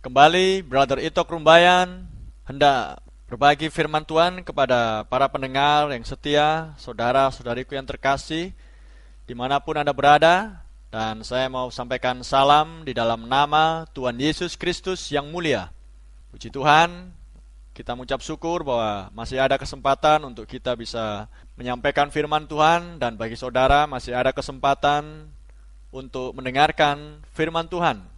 Kembali Brother Itok Rumbayan hendak berbagi firman Tuhan kepada para pendengar yang setia, saudara-saudariku yang terkasih, dimanapun Anda berada. Dan saya mau sampaikan salam di dalam nama Tuhan Yesus Kristus yang mulia. Puji Tuhan, kita mengucap syukur bahwa masih ada kesempatan untuk kita bisa menyampaikan firman Tuhan. Dan bagi saudara masih ada kesempatan untuk mendengarkan firman Tuhan.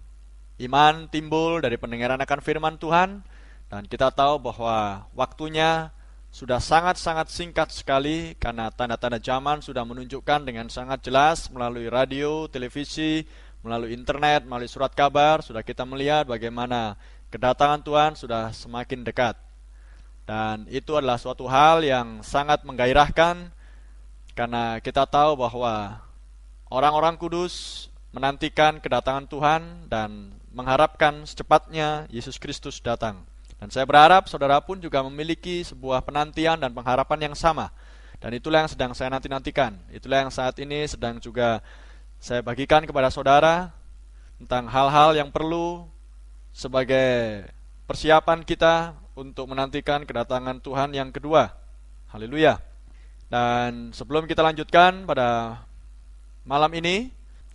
Iman timbul dari pendengaran akan firman Tuhan, dan kita tahu bahwa waktunya sudah sangat-sangat singkat sekali karena tanda-tanda zaman sudah menunjukkan dengan sangat jelas melalui radio, televisi, melalui internet, melalui surat kabar, sudah kita melihat bagaimana kedatangan Tuhan sudah semakin dekat. Dan itu adalah suatu hal yang sangat menggairahkan karena kita tahu bahwa orang-orang kudus menantikan kedatangan Tuhan dan mengharapkan secepatnya Yesus Kristus datang. Dan saya berharap saudara pun juga memiliki sebuah penantian dan pengharapan yang sama. Dan itulah yang sedang saya nanti-nantikan. Itulah yang saat ini sedang juga saya bagikan kepada saudara tentang hal-hal yang perlu sebagai persiapan kita untuk menantikan kedatangan Tuhan yang kedua. Haleluya. Dan sebelum kita lanjutkan pada malam ini,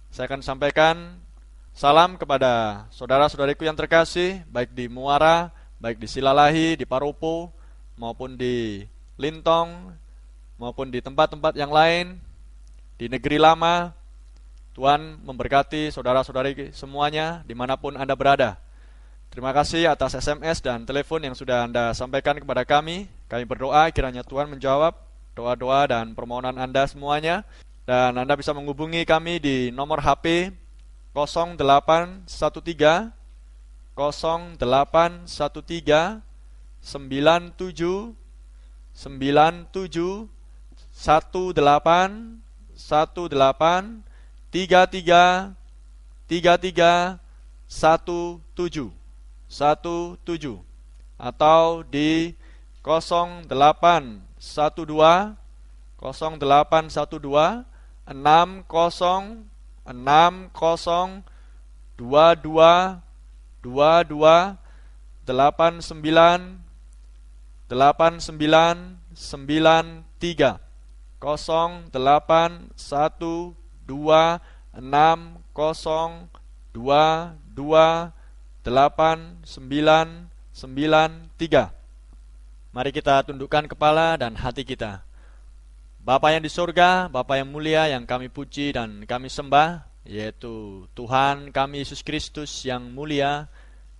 saya akan sampaikan salam kepada saudara-saudariku yang terkasih, baik di Muara, baik di Silalahi, di Paropo, maupun di Lintong, maupun di tempat-tempat yang lain, di negeri lama. Tuhan memberkati saudara-saudari semuanya, dimanapun Anda berada. Terima kasih atas SMS dan telepon yang sudah Anda sampaikan kepada kami. Kami berdoa kiranya Tuhan menjawab doa-doa dan permohonan Anda semuanya. Dan Anda bisa menghubungi kami di nomor HP 0813 0813 97 97 18 18 33 33 17 17 atau di 0812 0812 60 60 22 22 89 89 93 0812 60 22 8993. Mari kita tundukkan kepala dan hati kita. Bapa yang di surga, Bapa yang mulia yang kami puji dan kami sembah, yaitu Tuhan kami Yesus Kristus yang mulia.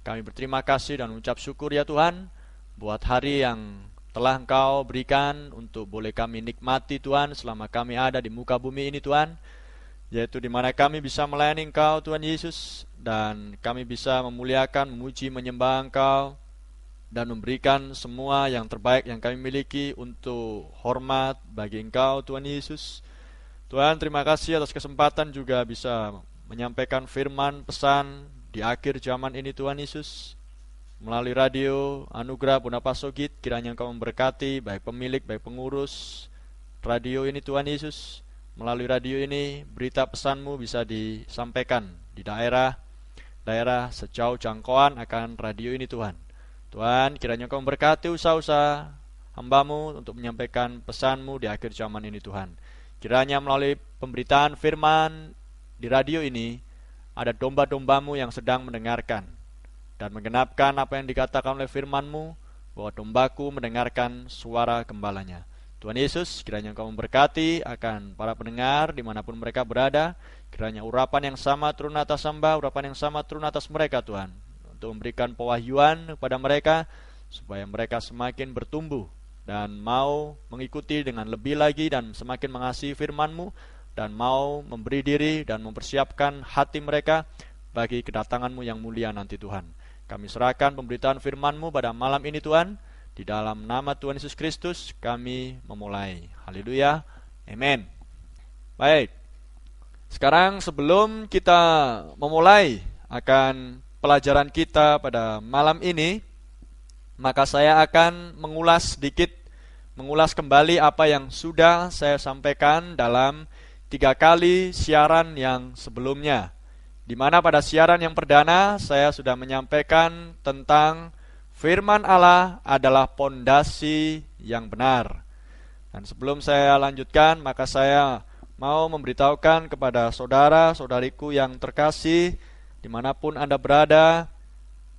Kami berterima kasih dan mengucap syukur ya Tuhan buat hari yang telah Engkau berikan untuk boleh kami nikmati Tuhan selama kami ada di muka bumi ini Tuhan, yaitu di mana kami bisa melayani Engkau Tuhan Yesus, dan kami bisa memuliakan, memuji, menyembah Engkau dan memberikan semua yang terbaik yang kami miliki untuk hormat bagi Engkau Tuhan Yesus. Tuhan, terima kasih atas kesempatan juga bisa menyampaikan firman pesan di akhir zaman ini Tuhan Yesus. Melalui radio Anugerah Bonapa Sogit, kiranya Engkau memberkati baik pemilik, baik pengurus radio ini Tuhan Yesus. Melalui radio ini berita pesan-Mu bisa disampaikan di daerah sejauh jangkauan akan radio ini Tuhan. Tuhan, kiranya Engkau memberkati usaha-usaha hamba-Mu untuk menyampaikan pesan-Mu di akhir zaman ini Tuhan. Kiranya melalui pemberitaan firman di radio ini ada domba-domba-Mu yang sedang mendengarkan dan menggenapkan apa yang dikatakan oleh firman-Mu, bahwa dombaku mendengarkan suara gembalanya. Tuhan Yesus, kiranya Engkau memberkati akan para pendengar dimanapun mereka berada. Kiranya urapan yang sama turun atas hamba, urapan yang sama turun atas mereka Tuhan, untuk memberikan pewahyuan kepada mereka, supaya mereka semakin bertumbuh dan mau mengikuti dengan lebih lagi dan semakin mengasihi firman-Mu, dan mau memberi diri dan mempersiapkan hati mereka bagi kedatangan-Mu yang mulia nanti Tuhan. Kami serahkan pemberitaan firman-Mu pada malam ini Tuhan. Di dalam nama Tuhan Yesus Kristus kami memulai. Haleluya. Amin. Baik. Sekarang sebelum kita memulai akan pelajaran kita pada malam ini, maka saya akan mengulas kembali apa yang sudah saya sampaikan dalam 3 kali siaran yang sebelumnya, di mana pada siaran yang perdana saya sudah menyampaikan tentang firman Allah adalah pondasi yang benar. Dan sebelum saya lanjutkan, maka saya mau memberitahukan kepada saudara-saudariku yang terkasih, dimanapun Anda berada,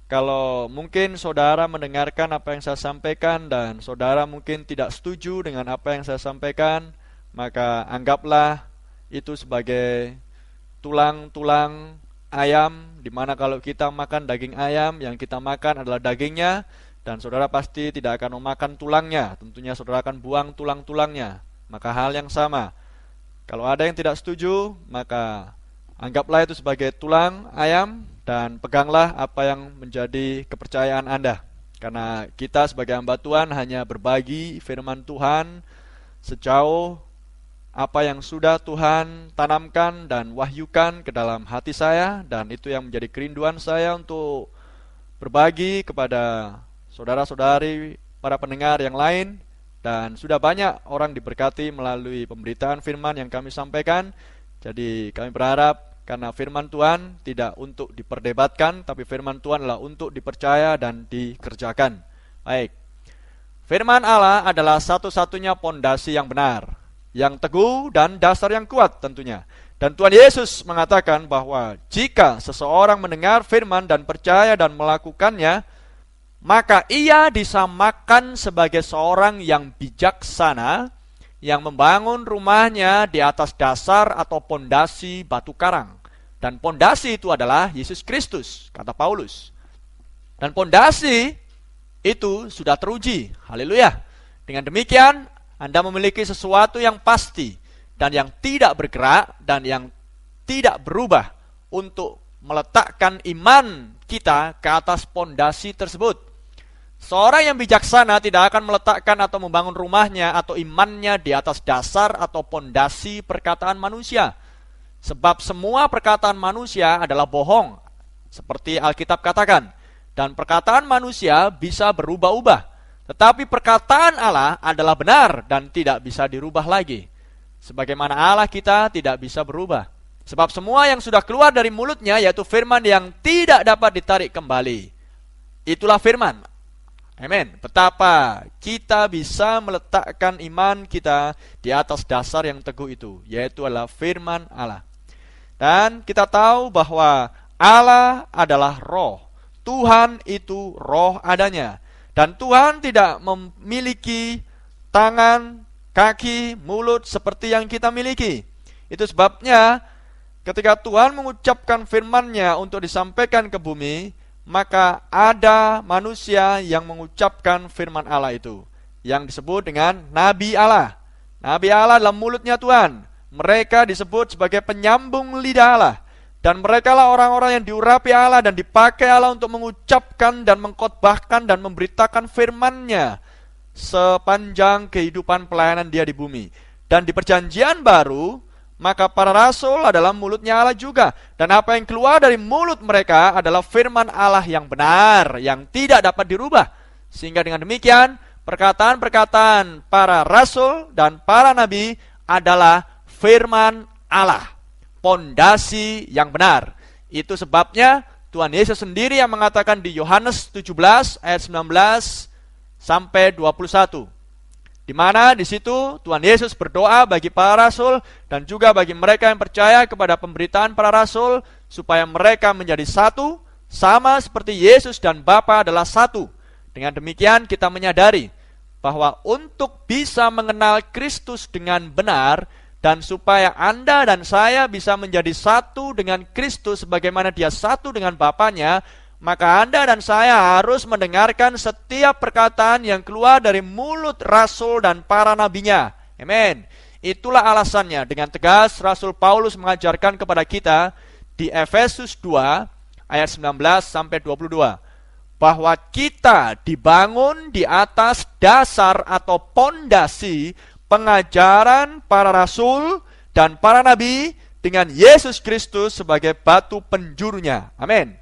kalau mungkin saudara mendengarkan apa yang saya sampaikan dan saudara mungkin tidak setuju dengan apa yang saya sampaikan, maka anggaplah itu sebagai tulang-tulang ayam, dimana kalau kita makan daging ayam, yang kita makan adalah dagingnya, dan saudara pasti tidak akan memakan tulangnya. Tentunya saudara akan buang tulang-tulangnya. Maka hal yang sama, kalau ada yang tidak setuju, maka anggaplah itu sebagai tulang ayam dan peganglah apa yang menjadi kepercayaan Anda. Karena kita sebagai hamba Tuhan hanya berbagi firman Tuhan sejauh apa yang sudah Tuhan tanamkan dan wahyukan ke dalam hati saya, dan itu yang menjadi kerinduan saya untuk berbagi kepada saudara-saudari, para pendengar yang lain. Dan sudah banyak orang diberkati melalui pemberitaan firman yang kami sampaikan. Jadi kami berharap, karena firman Tuhan tidak untuk diperdebatkan, tapi firman Tuhan adalah untuk dipercaya dan dikerjakan. Baik, firman Allah adalah satu-satunya pondasi yang benar, yang teguh dan dasar yang kuat tentunya. Dan Tuhan Yesus mengatakan bahwa jika seseorang mendengar firman dan percaya dan melakukannya, maka ia disamakan sebagai seorang yang bijaksana yang membangun rumahnya di atas dasar atau pondasi batu karang. Dan pondasi itu adalah Yesus Kristus, kata Paulus. Dan pondasi itu sudah teruji. Haleluya. Dengan demikian, Anda memiliki sesuatu yang pasti dan yang tidak bergerak dan yang tidak berubah untuk meletakkan iman kita ke atas pondasi tersebut. Seorang yang bijaksana tidak akan meletakkan atau membangun rumahnya atau imannya di atas dasar atau pondasi perkataan manusia. Sebab semua perkataan manusia adalah bohong, seperti Alkitab katakan. Dan perkataan manusia bisa berubah-ubah. Tetapi perkataan Allah adalah benar dan tidak bisa dirubah lagi. Sebagaimana Allah kita tidak bisa berubah. Sebab semua yang sudah keluar dari mulutnya, yaitu firman yang tidak dapat ditarik kembali. Itulah firman. Amin. Betapa kita bisa meletakkan iman kita di atas dasar yang teguh itu, yaitu adalah firman Allah. Dan kita tahu bahwa Allah adalah roh. Tuhan itu roh adanya. Dan Tuhan tidak memiliki tangan, kaki, mulut seperti yang kita miliki. Itu sebabnya ketika Tuhan mengucapkan firman-Nya untuk disampaikan ke bumi, maka ada manusia yang mengucapkan firman Allah itu, yang disebut dengan Nabi Allah. Nabi Allah dalam mulutnya Tuhan. Mereka disebut sebagai penyambung lidah Allah. Dan mereka lah orang-orang yang diurapi Allah dan dipakai Allah untuk mengucapkan dan mengkhotbahkan dan memberitakan firman-Nya sepanjang kehidupan pelayanan dia di bumi. Dan di perjanjian baru, maka para rasul adalah mulutnya Allah juga. Dan apa yang keluar dari mulut mereka adalah firman Allah yang benar, yang tidak dapat dirubah. Sehingga dengan demikian, perkataan-perkataan para rasul dan para nabi adalah firman Allah, pondasi yang benar. Itu sebabnya Tuhan Yesus sendiri yang mengatakan di Yohanes 17 ayat 19 sampai 21. Di mana di situ Tuhan Yesus berdoa bagi para rasul dan juga bagi mereka yang percaya kepada pemberitaan para rasul supaya mereka menjadi satu, sama seperti Yesus dan Bapa adalah satu. Dengan demikian kita menyadari bahwa untuk bisa mengenal Kristus dengan benar, dan supaya Anda dan saya bisa menjadi satu dengan Kristus sebagaimana Dia satu dengan Bapanya, maka Anda dan saya harus mendengarkan setiap perkataan yang keluar dari mulut rasul dan para nabinya. Amin. Itulah alasannya dengan tegas Rasul Paulus mengajarkan kepada kita di Efesus 2 ayat 19 sampai 22 bahwa kita dibangun di atas dasar atau pondasi pengajaran para rasul dan para nabi dengan Yesus Kristus sebagai batu penjurunya. Amin.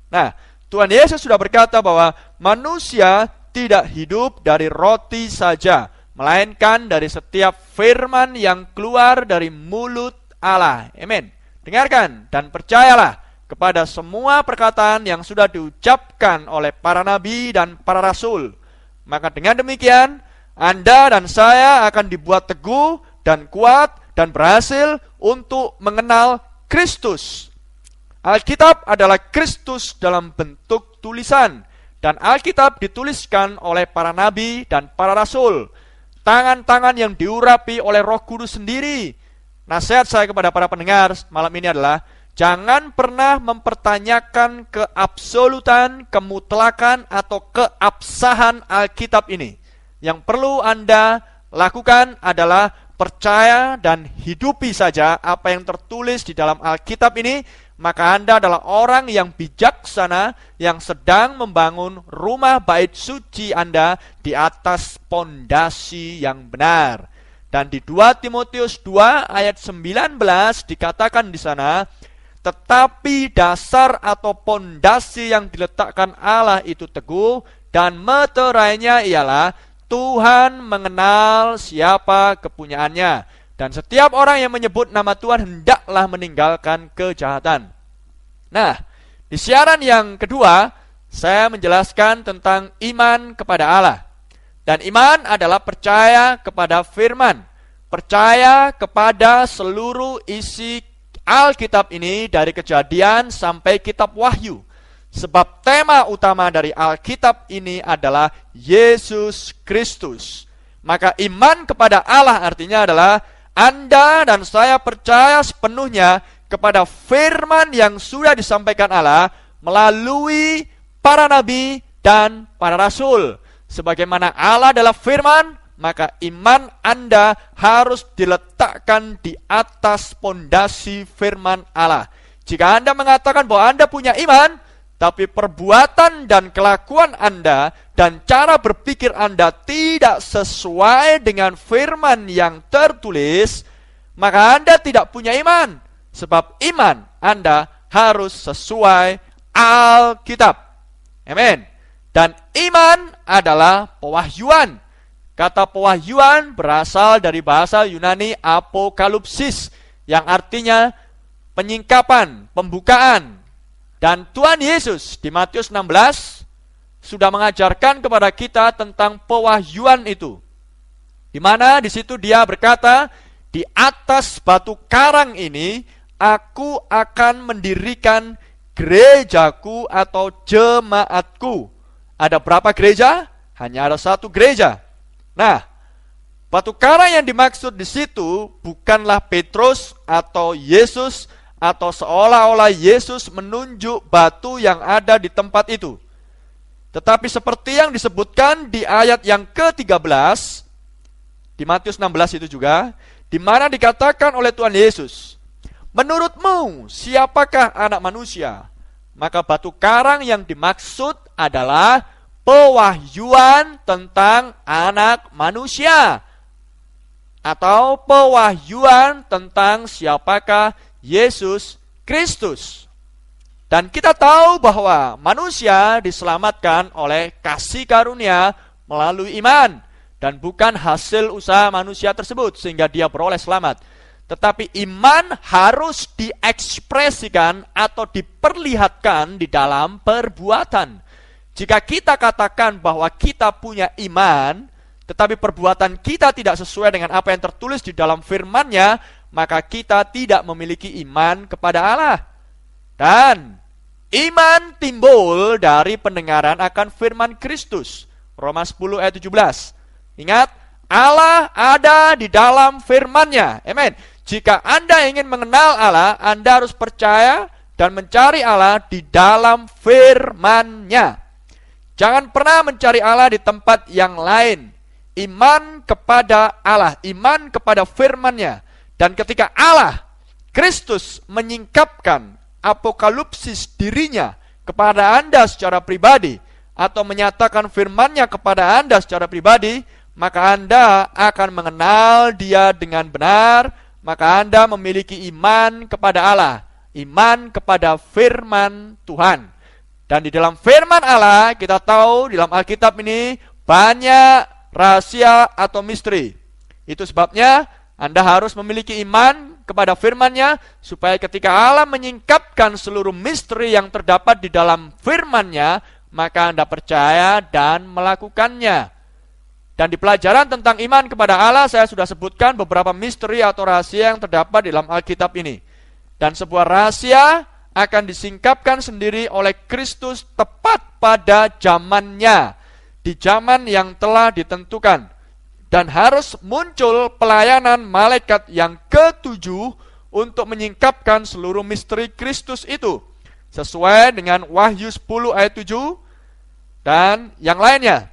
Nah, Tuhan Yesus sudah berkata bahwa manusia tidak hidup dari roti saja, melainkan dari setiap firman yang keluar dari mulut Allah. Amin. Dengarkan dan percayalah kepada semua perkataan yang sudah diucapkan oleh para nabi dan para rasul. Maka dengan demikian, Anda dan saya akan dibuat teguh dan kuat dan berhasil untuk mengenal Kristus. Alkitab adalah Kristus dalam bentuk tulisan, dan Alkitab dituliskan oleh para nabi dan para rasul. Tangan-tangan yang diurapi oleh Roh Kudus sendiri. Nasihat saya kepada para pendengar malam ini adalah, jangan pernah mempertanyakan keabsolutan, kemutlakan, atau keabsahan Alkitab ini. Yang perlu Anda lakukan adalah percaya dan hidupi saja apa yang tertulis di dalam Alkitab ini. Maka Anda adalah orang yang bijaksana yang sedang membangun rumah bait suci Anda di atas pondasi yang benar. Dan di 2 Timotius 2 ayat 19 dikatakan di sana, tetapi dasar atau pondasi yang diletakkan Allah itu teguh, dan meterainya ialah Tuhan mengenal siapa kepunyaannya. Dan setiap orang yang menyebut nama Tuhan hendaklah meninggalkan kejahatan. Nah, di siaran yang kedua, saya menjelaskan tentang iman kepada Allah. Dan iman adalah percaya kepada firman. Percaya kepada seluruh isi Alkitab ini dari Kejadian sampai kitab Wahyu. Sebab tema utama dari Alkitab ini adalah Yesus Kristus. Maka iman kepada Allah artinya adalah Anda dan saya percaya sepenuhnya kepada firman yang sudah disampaikan Allah melalui para nabi dan para rasul. Sebagaimana Allah adalah firman, maka iman Anda harus diletakkan di atas pondasi firman Allah. Jika Anda mengatakan bahwa Anda punya iman, tapi perbuatan dan kelakuan Anda dan cara berpikir Anda tidak sesuai dengan firman yang tertulis, maka Anda tidak punya iman. Sebab iman Anda harus sesuai Alkitab. Amin. Dan iman adalah pewahyuan. Kata pewahyuan berasal dari bahasa Yunani apokalipsis, yang artinya penyingkapan, pembukaan. Dan Tuhan Yesus di Matius 16 sudah mengajarkan kepada kita tentang pewahyuan itu. Di mana di situ dia berkata, di atas batu karang ini aku akan mendirikan gerejaku atau jemaatku. Ada berapa gereja? Hanya ada satu gereja. Nah, batu karang yang dimaksud di situ bukanlah Petrus atau Yesus, atau seolah-olah Yesus menunjuk batu yang ada di tempat itu. Tetapi seperti yang disebutkan di ayat yang ke-13 di Matius 16 itu juga, di mana dikatakan oleh Tuhan Yesus, menurutmu siapakah anak manusia? Maka batu karang yang dimaksud adalah pewahyuan tentang anak manusia, atau pewahyuan tentang siapakah Yesus Kristus. Dan kita tahu bahwa manusia diselamatkan oleh kasih karunia melalui iman, dan bukan hasil usaha manusia tersebut sehingga dia beroleh selamat. Tetapi iman harus diekspresikan atau diperlihatkan di dalam perbuatan. Jika kita katakan bahwa kita punya iman, tetapi perbuatan kita tidak sesuai dengan apa yang tertulis di dalam firman-Nya, maka kita tidak memiliki iman kepada Allah. Dan iman timbul dari pendengaran akan firman Kristus. Roma 10 ayat 17. Ingat, Allah ada di dalam firman-Nya. Amin. Jika Anda ingin mengenal Allah, Anda harus percaya dan mencari Allah di dalam firman-Nya. Jangan pernah mencari Allah di tempat yang lain. Iman kepada Allah, iman kepada firman-Nya. Dan ketika Allah, Kristus menyingkapkan apokalipsis dirinya kepada Anda secara pribadi, atau menyatakan firman-Nya kepada Anda secara pribadi, maka Anda akan mengenal Dia dengan benar. Maka Anda memiliki iman kepada Allah, iman kepada firman Tuhan. Dan di dalam firman Allah, kita tahu di dalam Alkitab ini banyak rahasia atau misteri. Itu sebabnya Anda harus memiliki iman kepada firman-Nya, supaya ketika Allah menyingkapkan seluruh misteri yang terdapat di dalam firman-Nya, maka Anda percaya dan melakukannya. Dan di pelajaran tentang iman kepada Allah, saya sudah sebutkan beberapa misteri atau rahasia yang terdapat di dalam Alkitab ini. Dan sebuah rahasia akan disingkapkan sendiri oleh Kristus tepat pada zamannya, di zaman yang telah ditentukan. Dan harus muncul pelayanan malaikat yang ketujuh untuk menyingkapkan seluruh misteri Kristus itu, sesuai dengan Wahyu 10 ayat 7 dan yang lainnya.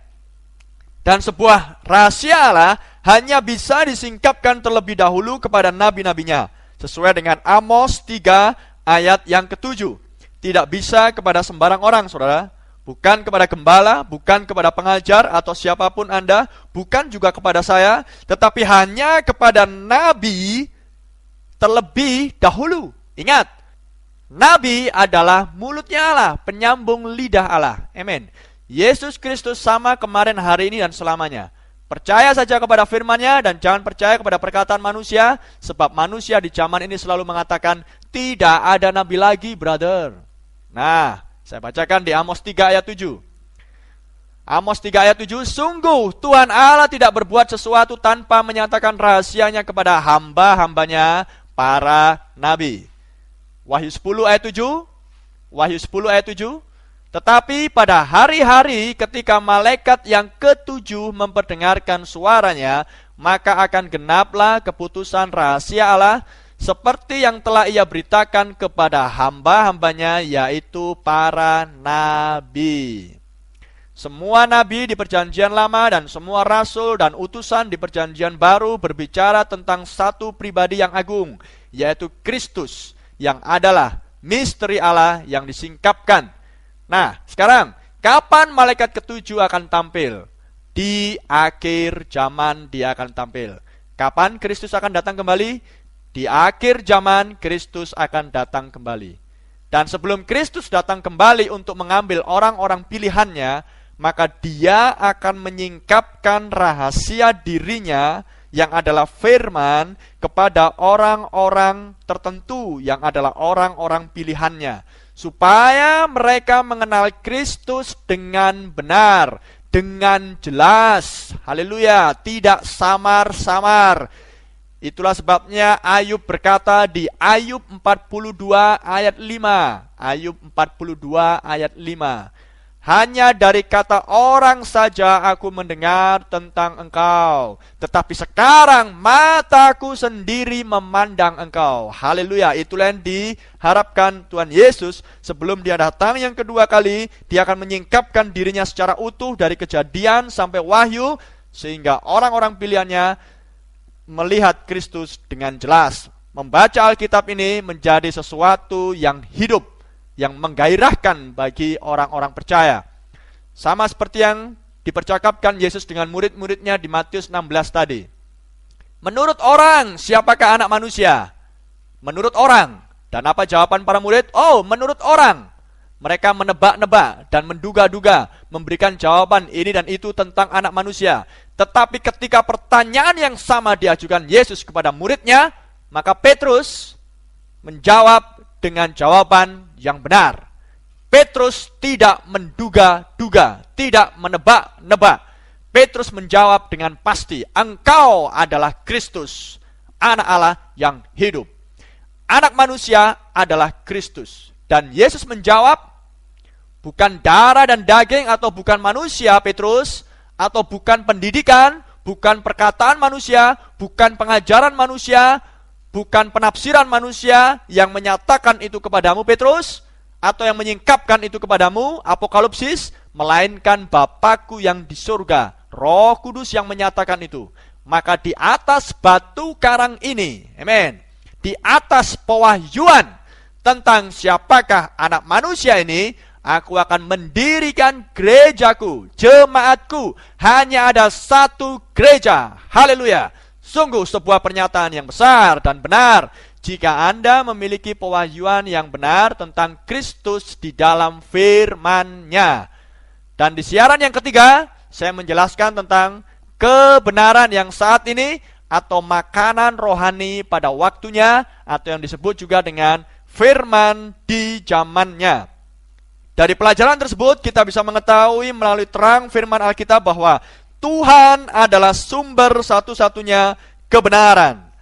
Dan sebuah rahasia Allah hanya bisa disingkapkan terlebih dahulu kepada nabi-nabinya, sesuai dengan Amos 3 ayat yang ketujuh. Tidak bisa kepada sembarang orang, saudara. Bukan kepada gembala, bukan kepada pengajar atau siapapun Anda, bukan juga kepada saya, tetapi hanya kepada nabi terlebih dahulu. Ingat, nabi adalah mulutnya Allah, penyambung lidah Allah. Amin. Yesus Kristus sama kemarin, hari ini, dan selamanya. Percaya saja kepada firman-Nya dan jangan percaya kepada perkataan manusia, sebab manusia di zaman ini selalu mengatakan, tidak ada nabi lagi, brother. Nah, saya bacakan di Amos 3 ayat 7. Amos 3 ayat 7, sungguh Tuhan Allah tidak berbuat sesuatu tanpa menyatakan rahasianya kepada hamba-hambanya para nabi. Wahyu 10 ayat 7. Wahyu 10 ayat 7. Tetapi pada hari-hari ketika malaikat yang ketujuh memperdengarkan suaranya, maka akan genaplah keputusan rahasia Allah, seperti yang telah ia beritakan kepada hamba-hambanya, yaitu para nabi. Semua nabi di perjanjian lama dan semua rasul dan utusan di perjanjian baru berbicara tentang satu pribadi yang agung, yaitu Kristus, yang adalah misteri Allah yang disingkapkan. Nah, sekarang, kapan malaikat ketujuh akan tampil? Di akhir zaman dia akan tampil. Kapan Kristus akan datang kembali? Di akhir zaman Kristus akan datang kembali. Dan sebelum Kristus datang kembali untuk mengambil orang-orang pilihannya, maka dia akan menyingkapkan rahasia dirinya yang adalah firman kepada orang-orang tertentu yang adalah orang-orang pilihannya, supaya mereka mengenal Kristus dengan benar, dengan jelas. Haleluya, tidak samar-samar. Itulah sebabnya Ayub berkata di Ayub 42 ayat 5. Ayub 42 ayat 5. Hanya dari kata orang saja aku mendengar tentang engkau, tetapi sekarang mataku sendiri memandang engkau. Haleluya, itulah yang diharapkan Tuhan Yesus sebelum dia datang yang kedua kali. Dia akan menyingkapkan dirinya secara utuh dari Kejadian sampai Wahyu, sehingga orang-orang pilihannya melihat Kristus dengan jelas. Membaca Alkitab ini menjadi sesuatu yang hidup, yang menggairahkan bagi orang-orang percaya. Sama seperti yang dipercakapkan Yesus dengan murid-muridnya di Matius 16 tadi. Menurut orang, siapakah anak manusia? Menurut orang. Dan apa jawaban para murid? Oh, menurut orang. Mereka menebak-nebak dan menduga-duga, memberikan jawaban ini dan itu tentang anak manusia. Tetapi ketika pertanyaan yang sama diajukan Yesus kepada muridnya, maka Petrus menjawab dengan jawaban yang benar. Petrus tidak menduga-duga, tidak menebak-nebak. Petrus menjawab dengan pasti, engkau adalah Kristus, anak Allah yang hidup. Anak manusia adalah Kristus. Dan Yesus menjawab, bukan darah dan daging atau bukan manusia, Petrus, atau bukan pendidikan, bukan perkataan manusia, bukan pengajaran manusia, bukan penafsiran manusia yang menyatakan itu kepadamu, Petrus, atau yang menyingkapkan itu kepadamu, Apokalipsis, melainkan Bapakku yang di surga, Roh Kudus yang menyatakan itu. Maka di atas batu karang ini, amin, di atas pewahyuan tentang siapakah anak manusia ini, aku akan mendirikan gerejaku, jemaatku. Hanya ada satu gereja. Haleluya. Sungguh sebuah pernyataan yang besar dan benar jika Anda memiliki pewahyuan yang benar tentang Kristus di dalam firman-Nya. Dan di siaran yang ketiga, saya menjelaskan tentang kebenaran yang saat ini atau makanan rohani pada waktunya, atau yang disebut juga dengan firman di zamannya. Dari pelajaran tersebut kita bisa mengetahui melalui terang firman Alkitab bahwa Tuhan adalah sumber satu-satunya kebenaran.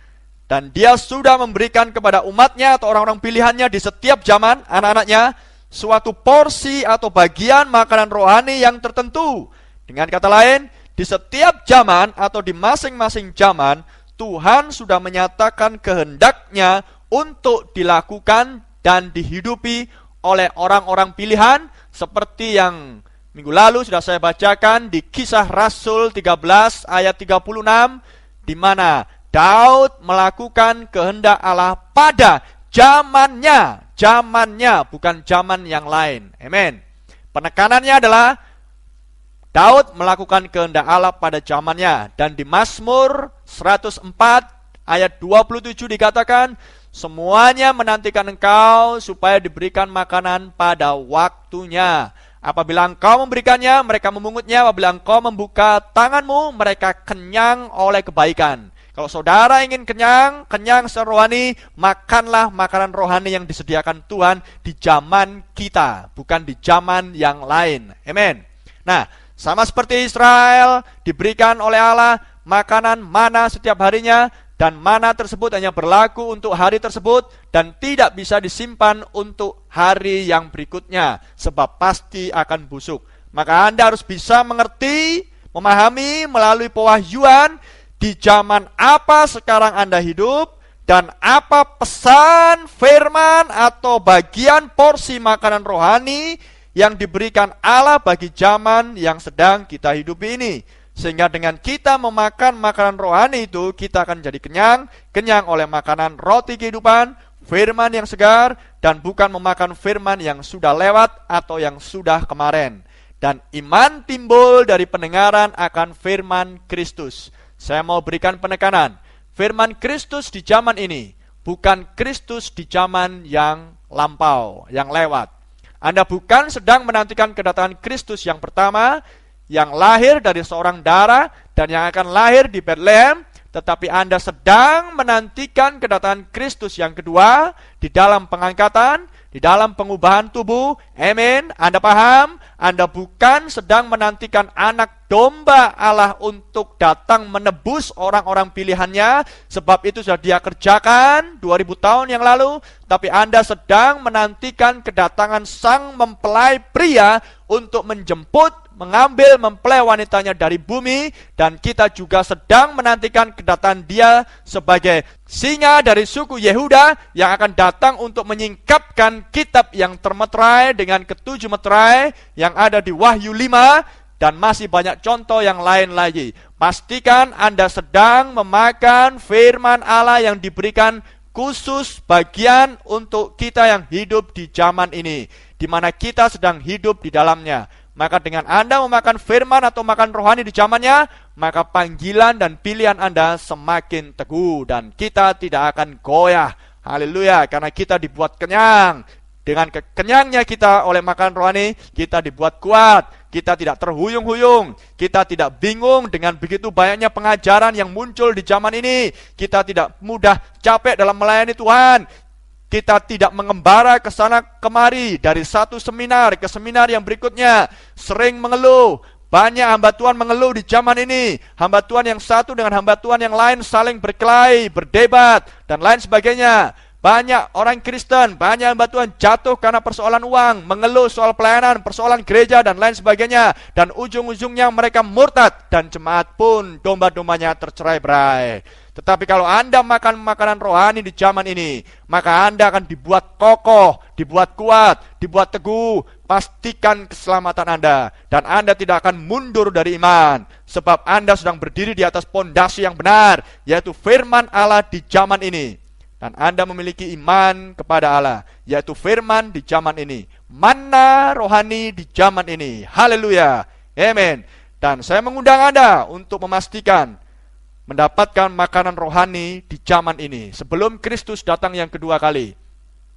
Dan Dia sudah memberikan kepada umatnya atau orang-orang pilihannya di setiap zaman, anak-anaknya, suatu porsi atau bagian makanan rohani yang tertentu. Dengan kata lain, di setiap zaman atau di masing-masing zaman, Tuhan sudah menyatakan kehendaknya untuk dilakukan dan dihidupi oleh orang-orang pilihan, seperti yang minggu lalu sudah saya bacakan di Kisah Rasul 13 ayat 36, di mana Daud melakukan kehendak Allah pada zamannya, bukan zaman yang lain. Amin. Penekanannya adalah Daud melakukan kehendak Allah pada zamannya. Dan di Mazmur 104 ayat 27 dikatakan, semuanya menantikan engkau supaya diberikan makanan pada waktunya. Apabila engkau memberikannya, mereka memungutnya. Apabila engkau membuka tanganmu, mereka kenyang oleh kebaikan. Kalau saudara ingin kenyang secara rohani, makanlah makanan rohani yang disediakan Tuhan di zaman kita, bukan di zaman yang lain. Amin. Nah, sama seperti Israel diberikan oleh Allah makanan mana setiap harinya, dan mana tersebut hanya berlaku untuk hari tersebut dan tidak bisa disimpan untuk hari yang berikutnya, sebab pasti akan busuk. Maka Anda harus bisa mengerti, memahami melalui pewahyuan di zaman apa sekarang Anda hidup, dan apa pesan firman atau bagian porsi makanan rohani yang diberikan Allah bagi zaman yang sedang kita hidupi ini. Sehingga dengan kita memakan makanan rohani itu, kita akan jadi kenyang oleh makanan roti kehidupan, firman yang segar, dan bukan memakan firman yang sudah lewat atau yang sudah kemarin. Dan iman timbul dari pendengaran akan firman Kristus. Saya mau berikan penekanan, firman Kristus di zaman ini, bukan Kristus di zaman yang lampau, yang lewat. Anda bukan sedang menantikan kedatangan Kristus yang pertama, yang lahir dari seorang darah dan yang akan lahir di Bethlehem, tetapi Anda sedang menantikan kedatangan Kristus yang kedua di dalam pengangkatan, di dalam pengubahan tubuh. Amin. Anda paham? Anda bukan sedang menantikan anak domba Allah untuk datang menebus orang-orang pilihannya, sebab itu sudah Dia kerjakan 2000 tahun yang lalu. Tapi Anda sedang menantikan kedatangan sang mempelai pria untuk menjemput, mengambil mempelai wanitanya dari bumi. Dan kita juga sedang menantikan kedatangan Dia sebagai singa dari suku Yehuda yang akan datang untuk menyingkapkan kitab yang termeterai dengan ketujuh meterai yang ada di Wahyu 5, dan masih banyak contoh yang lain lagi. Pastikan Anda sedang memakan firman Allah yang diberikan khusus bagian untuk kita yang hidup di zaman ini, di mana kita sedang hidup di dalamnya. Maka dengan Anda memakan firman atau makan rohani di zamannya, maka panggilan dan pilihan Anda semakin teguh dan kita tidak akan goyah. Haleluya, karena kita dibuat kenyang. Dengan kenyangnya kita oleh makan rohani, kita dibuat kuat. Kita tidak terhuyung-huyung. Kita tidak bingung dengan begitu banyaknya pengajaran yang muncul di zaman ini. Kita tidak mudah capek dalam melayani Tuhan. Kita tidak mengembara ke sana kemari dari satu seminar ke seminar yang berikutnya. Sering mengeluh. Banyak hamba Tuhan mengeluh di zaman ini. Hamba Tuhan yang satu dengan hamba Tuhan yang lain saling berkelahi, berdebat, dan lain sebagainya. Banyak orang Kristen, banyak hamba Tuhan jatuh karena persoalan uang, mengeluh soal pelayanan, persoalan gereja, dan lain sebagainya. Dan ujung-ujungnya mereka murtad, dan jemaat pun domba-dombanya tercerai-berai. Tetapi kalau Anda makan makanan rohani di zaman ini, maka Anda akan dibuat kokoh, dibuat kuat, dibuat teguh. Pastikan keselamatan Anda, dan Anda tidak akan mundur dari iman, sebab Anda sedang berdiri di atas pondasi yang benar, yaitu firman Allah di zaman ini. Dan Anda memiliki iman kepada Allah, yaitu firman di zaman ini, manna rohani di zaman ini. Haleluya, amin. Dan saya mengundang Anda untuk memastikan mendapatkan makanan rohani di zaman ini, sebelum Kristus datang yang kedua kali.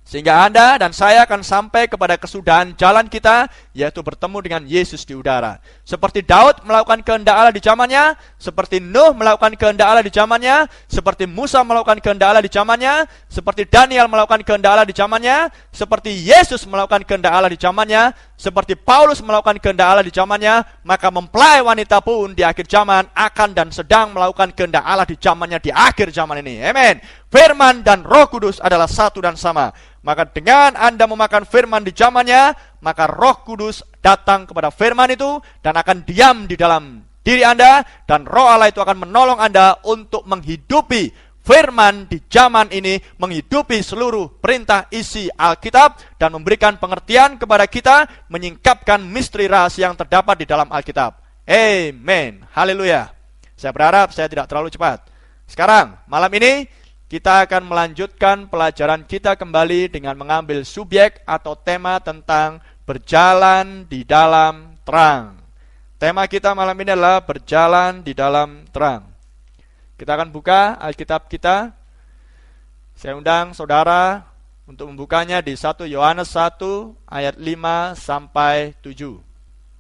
Sehingga Anda dan saya akan sampai kepada kesudahan jalan kita, yaitu bertemu dengan Yesus di udara. Seperti Daud melakukan kehendak Allah di zamannya, seperti Nuh melakukan kehendak Allah di zamannya, seperti Musa melakukan kehendak Allah di zamannya, seperti Daniel melakukan kehendak Allah di zamannya, seperti Yesus melakukan kehendak Allah di zamannya, seperti Paulus melakukan kehendak Allah di zamannya, maka mempelai wanita pun di akhir zaman akan dan sedang melakukan kehendak Allah di zamannya di akhir zaman ini. Amin. Firman dan Roh Kudus adalah satu dan sama. Maka dengan Anda memakan firman di zamannya, maka Roh Kudus datang kepada firman itu dan akan diam di dalam diri Anda, dan Roh Allah itu akan menolong Anda untuk menghidupi firman di zaman ini, menghidupi seluruh perintah isi Alkitab dan memberikan pengertian kepada kita, menyingkapkan misteri rahasia yang terdapat di dalam Alkitab. Amin. Haleluya. Saya berharap saya tidak terlalu cepat. Sekarang, malam ini kita akan melanjutkan pelajaran kita kembali dengan mengambil subjek atau tema tentang berjalan di dalam terang. Tema kita malam ini adalah berjalan di dalam terang. Kita akan buka Alkitab kita. Saya undang saudara untuk membukanya di 1 Yohanes 1 ayat 5 sampai 7.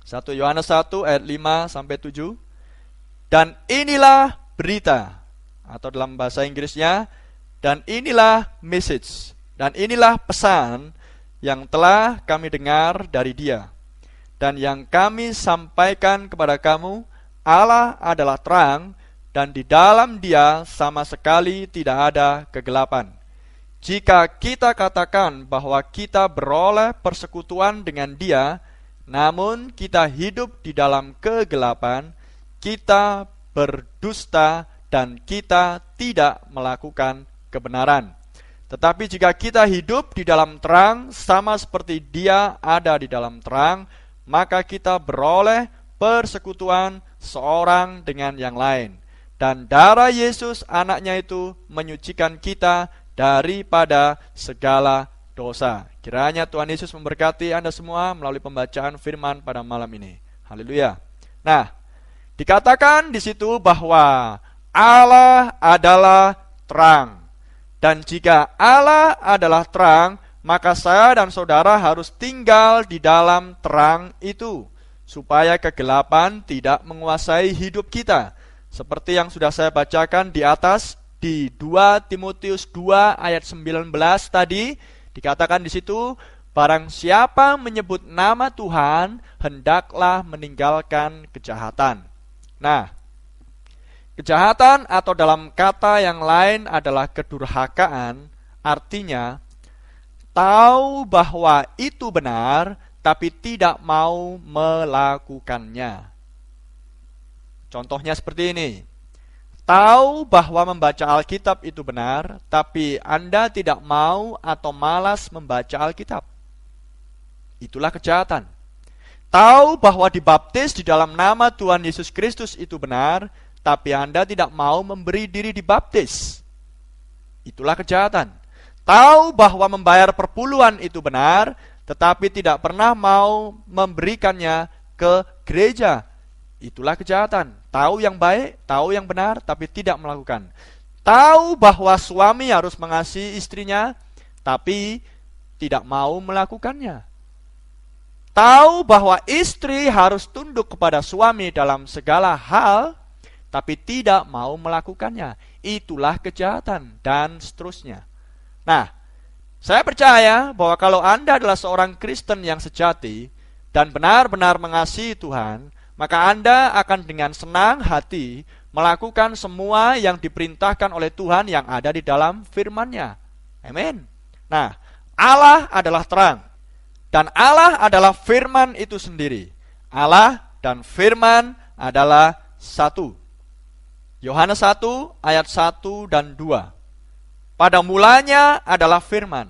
1 Yohanes 1 ayat 5 sampai 7. Dan inilah berita, atau dalam bahasa Inggrisnya, dan inilah message, dan inilah pesan yang telah kami dengar dari Dia, dan yang kami sampaikan kepada kamu. Allah adalah terang, dan di dalam Dia sama sekali tidak ada kegelapan. Jika kita katakan bahwa kita beroleh persekutuan dengan Dia, namun kita hidup di dalam kegelapan, kita berdusta dan kita tidak melakukan kebenaran. Tetapi jika kita hidup di dalam terang, sama seperti Dia ada di dalam terang, maka kita beroleh persekutuan seorang dengan yang lain. Dan darah Yesus anaknya itu menyucikan kita daripada segala dosa. Kiranya Tuhan Yesus memberkati Anda semua melalui pembacaan firman pada malam ini. Haleluya. Nah, dikatakan di situ bahwa Allah adalah terang. Dan jika Allah adalah terang, maka saya dan saudara harus tinggal di dalam terang itu, supaya kegelapan tidak menguasai hidup kita. Seperti yang sudah saya bacakan di atas, di 2 Timotius 2 ayat 19 tadi, dikatakan di situ, barang siapa menyebut nama Tuhan, hendaklah meninggalkan kejahatan. Nah, kejahatan atau dalam kata yang lain adalah kedurhakaan, artinya tahu bahwa itu benar tapi tidak mau melakukannya. Contohnya seperti ini. Tahu bahwa membaca Alkitab itu benar, tapi Anda tidak mau atau malas membaca Alkitab. Itulah kejahatan. Tahu bahwa dibaptis di dalam nama Tuhan Yesus Kristus itu benar, tapi Anda tidak mau memberi diri dibaptis. Itulah kejahatan. Tahu bahwa membayar perpuluhan itu benar, tetapi tidak pernah mau memberikannya ke gereja. Itulah kejahatan. Tahu yang baik, tahu yang benar, tapi tidak melakukan. Tahu bahwa suami harus mengasihi istrinya, tapi tidak mau melakukannya. Tahu bahwa istri harus tunduk kepada suami dalam segala hal, tapi tidak mau melakukannya. Itulah kejahatan, dan seterusnya. Nah, saya percaya bahwa kalau Anda adalah seorang Kristen yang sejati dan benar-benar mengasihi Tuhan, maka Anda akan dengan senang hati melakukan semua yang diperintahkan oleh Tuhan yang ada di dalam firman-Nya. Amin. Nah, Allah adalah terang, dan Allah adalah firman itu sendiri. Allah dan firman adalah satu. Yohanes 1 ayat 1 dan 2. Pada mulanya adalah firman.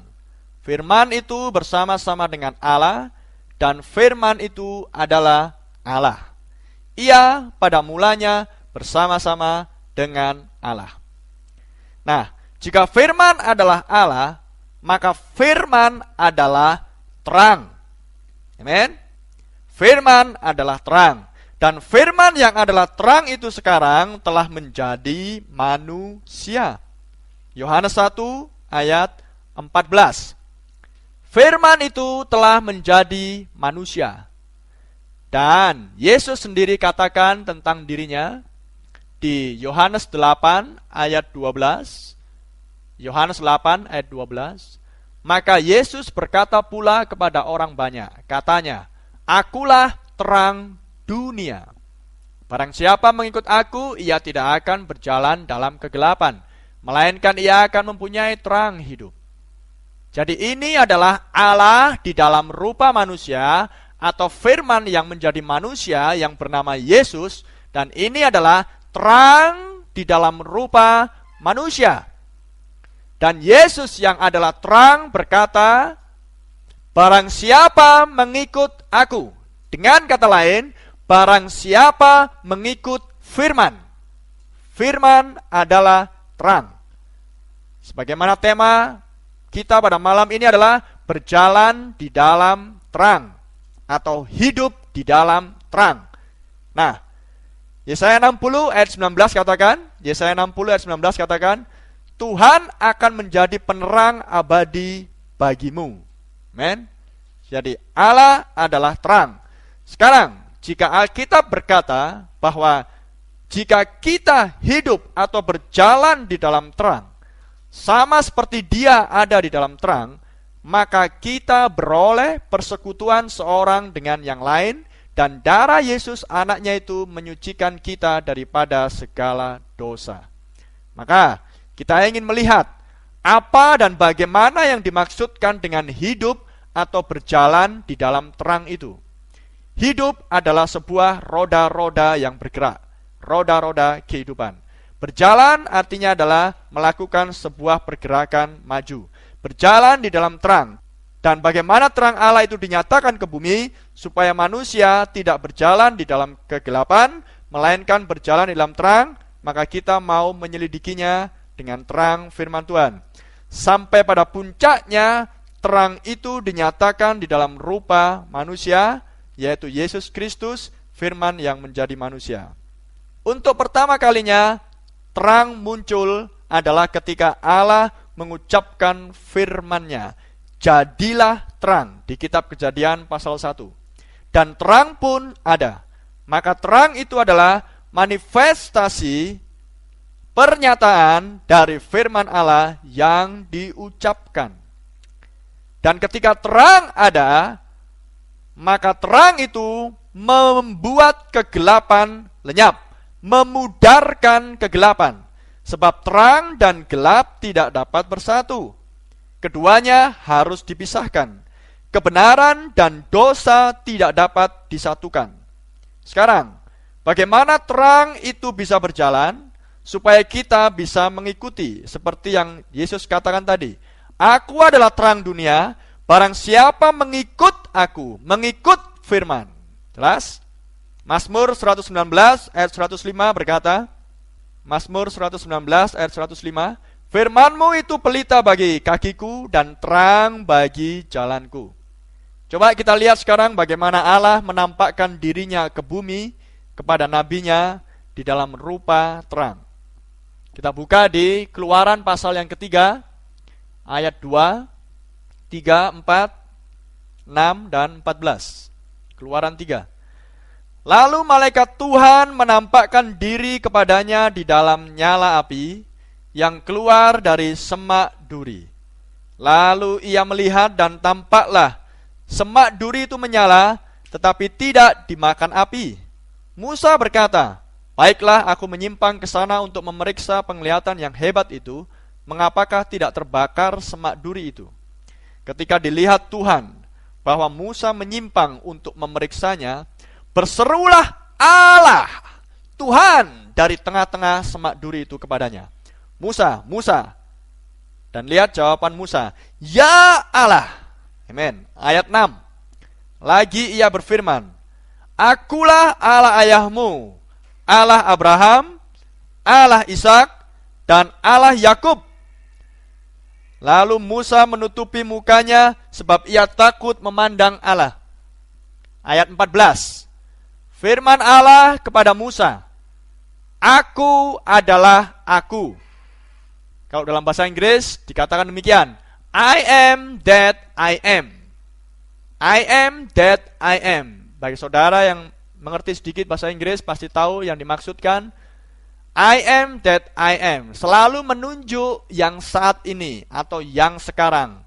Firman itu bersama-sama dengan Allah, dan firman itu adalah Allah. Ia pada mulanya bersama-sama dengan Allah. Nah, jika firman adalah Allah, maka firman adalah terang. Amin. Firman adalah terang. Dan firman yang adalah terang itu sekarang telah menjadi manusia. Yohanes 1 ayat 14. Firman itu telah menjadi manusia. Dan Yesus sendiri katakan tentang dirinya di Yohanes 8 ayat 12. Yohanes 8 ayat 12. Maka Yesus berkata pula kepada orang banyak, katanya, Akulah terang dunia. Barang siapa mengikut aku, ia tidak akan berjalan dalam kegelapan, melainkan ia akan mempunyai terang hidup. Jadi ini adalah Allah di dalam rupa manusia, atau firman yang menjadi manusia yang bernama Yesus, dan ini adalah terang di dalam rupa manusia. Dan Yesus yang adalah terang berkata, barang siapa mengikut aku. Dengan kata lain, barang siapa mengikut firman. Firman adalah terang. Sebagaimana tema kita pada malam ini adalah berjalan di dalam terang, atau hidup di dalam terang. Nah, Yesaya 60 ayat 19 katakan, Yesaya 60 ayat 19 katakan, Tuhan akan menjadi penerang abadi bagimu. Amen. Jadi Allah adalah terang. Sekarang, jika Alkitab berkata bahwa jika kita hidup atau berjalan di dalam terang, sama seperti Dia ada di dalam terang, maka kita beroleh persekutuan seorang dengan yang lain, dan darah Yesus anaknya itu menyucikan kita daripada segala dosa. Maka kita ingin melihat apa dan bagaimana yang dimaksudkan dengan hidup atau berjalan di dalam terang itu. Hidup adalah sebuah roda-roda yang bergerak, roda-roda kehidupan. Berjalan artinya adalah melakukan sebuah pergerakan maju. Berjalan di dalam terang. Dan bagaimana terang Allah itu dinyatakan ke bumi, supaya manusia tidak berjalan di dalam kegelapan, melainkan berjalan di dalam terang, maka kita mau menyelidikinya dengan terang firman Tuhan. Sampai pada puncaknya, terang itu dinyatakan di dalam rupa manusia, yaitu Yesus Kristus, firman yang menjadi manusia. Untuk pertama kalinya, terang muncul adalah ketika Allah mengucapkan firman-Nya, jadilah terang, di kitab Kejadian pasal 1. Dan terang pun ada. Maka terang itu adalah manifestasi pernyataan dari firman Allah yang diucapkan. Dan ketika terang ada, maka terang itu membuat kegelapan lenyap, memudarkan kegelapan. Sebab terang dan gelap tidak dapat bersatu. Keduanya harus dipisahkan. Kebenaran dan dosa tidak dapat disatukan. Sekarang, bagaimana terang itu bisa berjalan supaya kita bisa mengikuti seperti yang Yesus katakan tadi. Aku adalah terang dunia, barang siapa mengikut aku, mengikut firman. Jelas? Mazmur 119 ayat 105 berkata, Mazmur 119 ayat 105, firman-Mu itu pelita bagi kakiku dan terang bagi jalanku. Coba kita lihat sekarang bagaimana Allah menampakkan dirinya ke bumi kepada nabinya di dalam rupa terang. Kita buka di Keluaran pasal yang ketiga, ayat 2, 3, 4, 6, dan 14. Keluaran 3. Lalu malaikat Tuhan menampakkan diri kepadanya di dalam nyala api yang keluar dari semak duri. Lalu ia melihat dan tampaklah semak duri itu menyala, tetapi tidak dimakan api. Musa berkata, baiklah aku menyimpang ke sana untuk memeriksa penglihatan yang hebat itu, mengapakah tidak terbakar semak duri itu? Ketika dilihat Tuhan bahwa Musa menyimpang untuk memeriksanya, berserulah Allah, Tuhan, dari tengah-tengah semak duri itu kepadanya. Musa, Musa. Dan lihat jawaban Musa, ya Allah. Amin. Ayat 6. Lagi ia berfirman, Akulah Allah ayahmu, Allah Abraham, Allah Ishak, dan Allah Yakub. Lalu Musa menutupi mukanya sebab ia takut memandang Allah. Ayat 14. Firman Allah kepada Musa, Aku adalah aku. Kalau dalam bahasa Inggris dikatakan demikian, I am that I am. I am that I am. Bagi saudara yang mengerti sedikit bahasa Inggris pasti tahu yang dimaksudkan. I am that I am. Selalu menunjuk yang saat ini atau yang sekarang.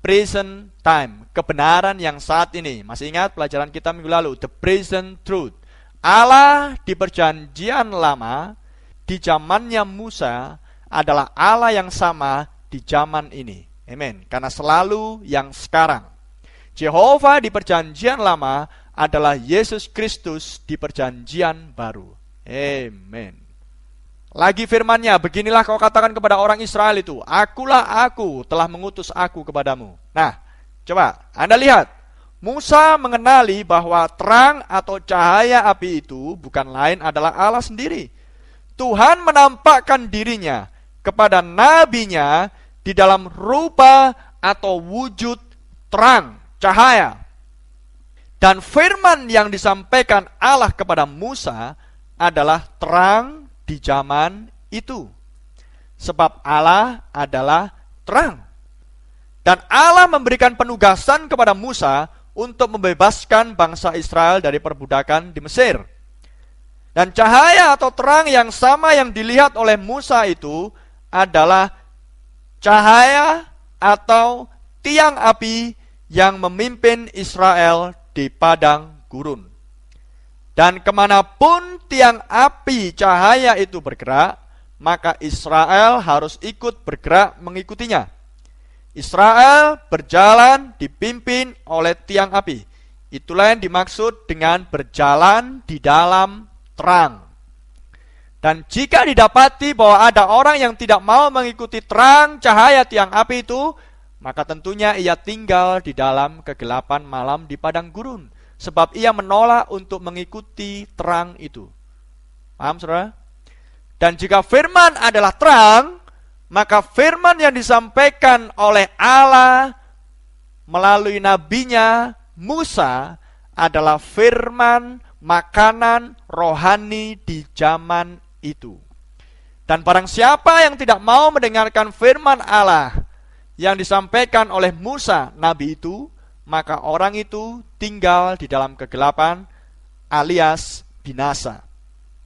Present time. Kebenaran yang saat ini. Masih ingat pelajaran kita minggu lalu? The present truth. Allah di perjanjian lama, di zamannya Musa, adalah Allah yang sama di zaman ini. Amin. Karena selalu yang sekarang. Jehovah di perjanjian lama adalah Yesus Kristus di perjanjian baru. Amin. Lagi firman-Nya, beginilah kau katakan kepada orang Israel itu, akulah aku telah mengutus aku kepadamu. Nah, coba Anda lihat, Musa mengenali bahwa terang atau cahaya api itu bukan lain adalah Allah sendiri. Tuhan menampakkan dirinya kepada nabinya di dalam rupa atau wujud terang, cahaya. Dan firman yang disampaikan Allah kepada Musa adalah terang di zaman itu. Sebab Allah adalah terang. Dan Allah memberikan penugasan kepada Musa untuk membebaskan bangsa Israel dari perbudakan di Mesir. Dan cahaya atau terang yang sama yang dilihat oleh Musa itu adalah cahaya atau tiang api yang memimpin Israel di padang gurun. Dan kemanapun tiang api cahaya itu bergerak, maka Israel harus ikut bergerak mengikutinya. Israel berjalan dipimpin oleh tiang api. Itulah yang dimaksud dengan berjalan di dalam terang. Dan jika didapati bahwa ada orang yang tidak mau mengikuti terang cahaya tiang api itu, maka tentunya ia tinggal di dalam kegelapan malam di padang gurun. Sebab ia menolak untuk mengikuti terang itu. Paham saudara? Dan jika firman adalah terang, maka firman yang disampaikan oleh Allah melalui nabinya Musa adalah firman makanan rohani di zaman itu. Dan barang siapa yang tidak mau mendengarkan firman Allah yang disampaikan oleh Musa, nabi itu, maka orang itu tinggal di dalam kegelapan alias binasa.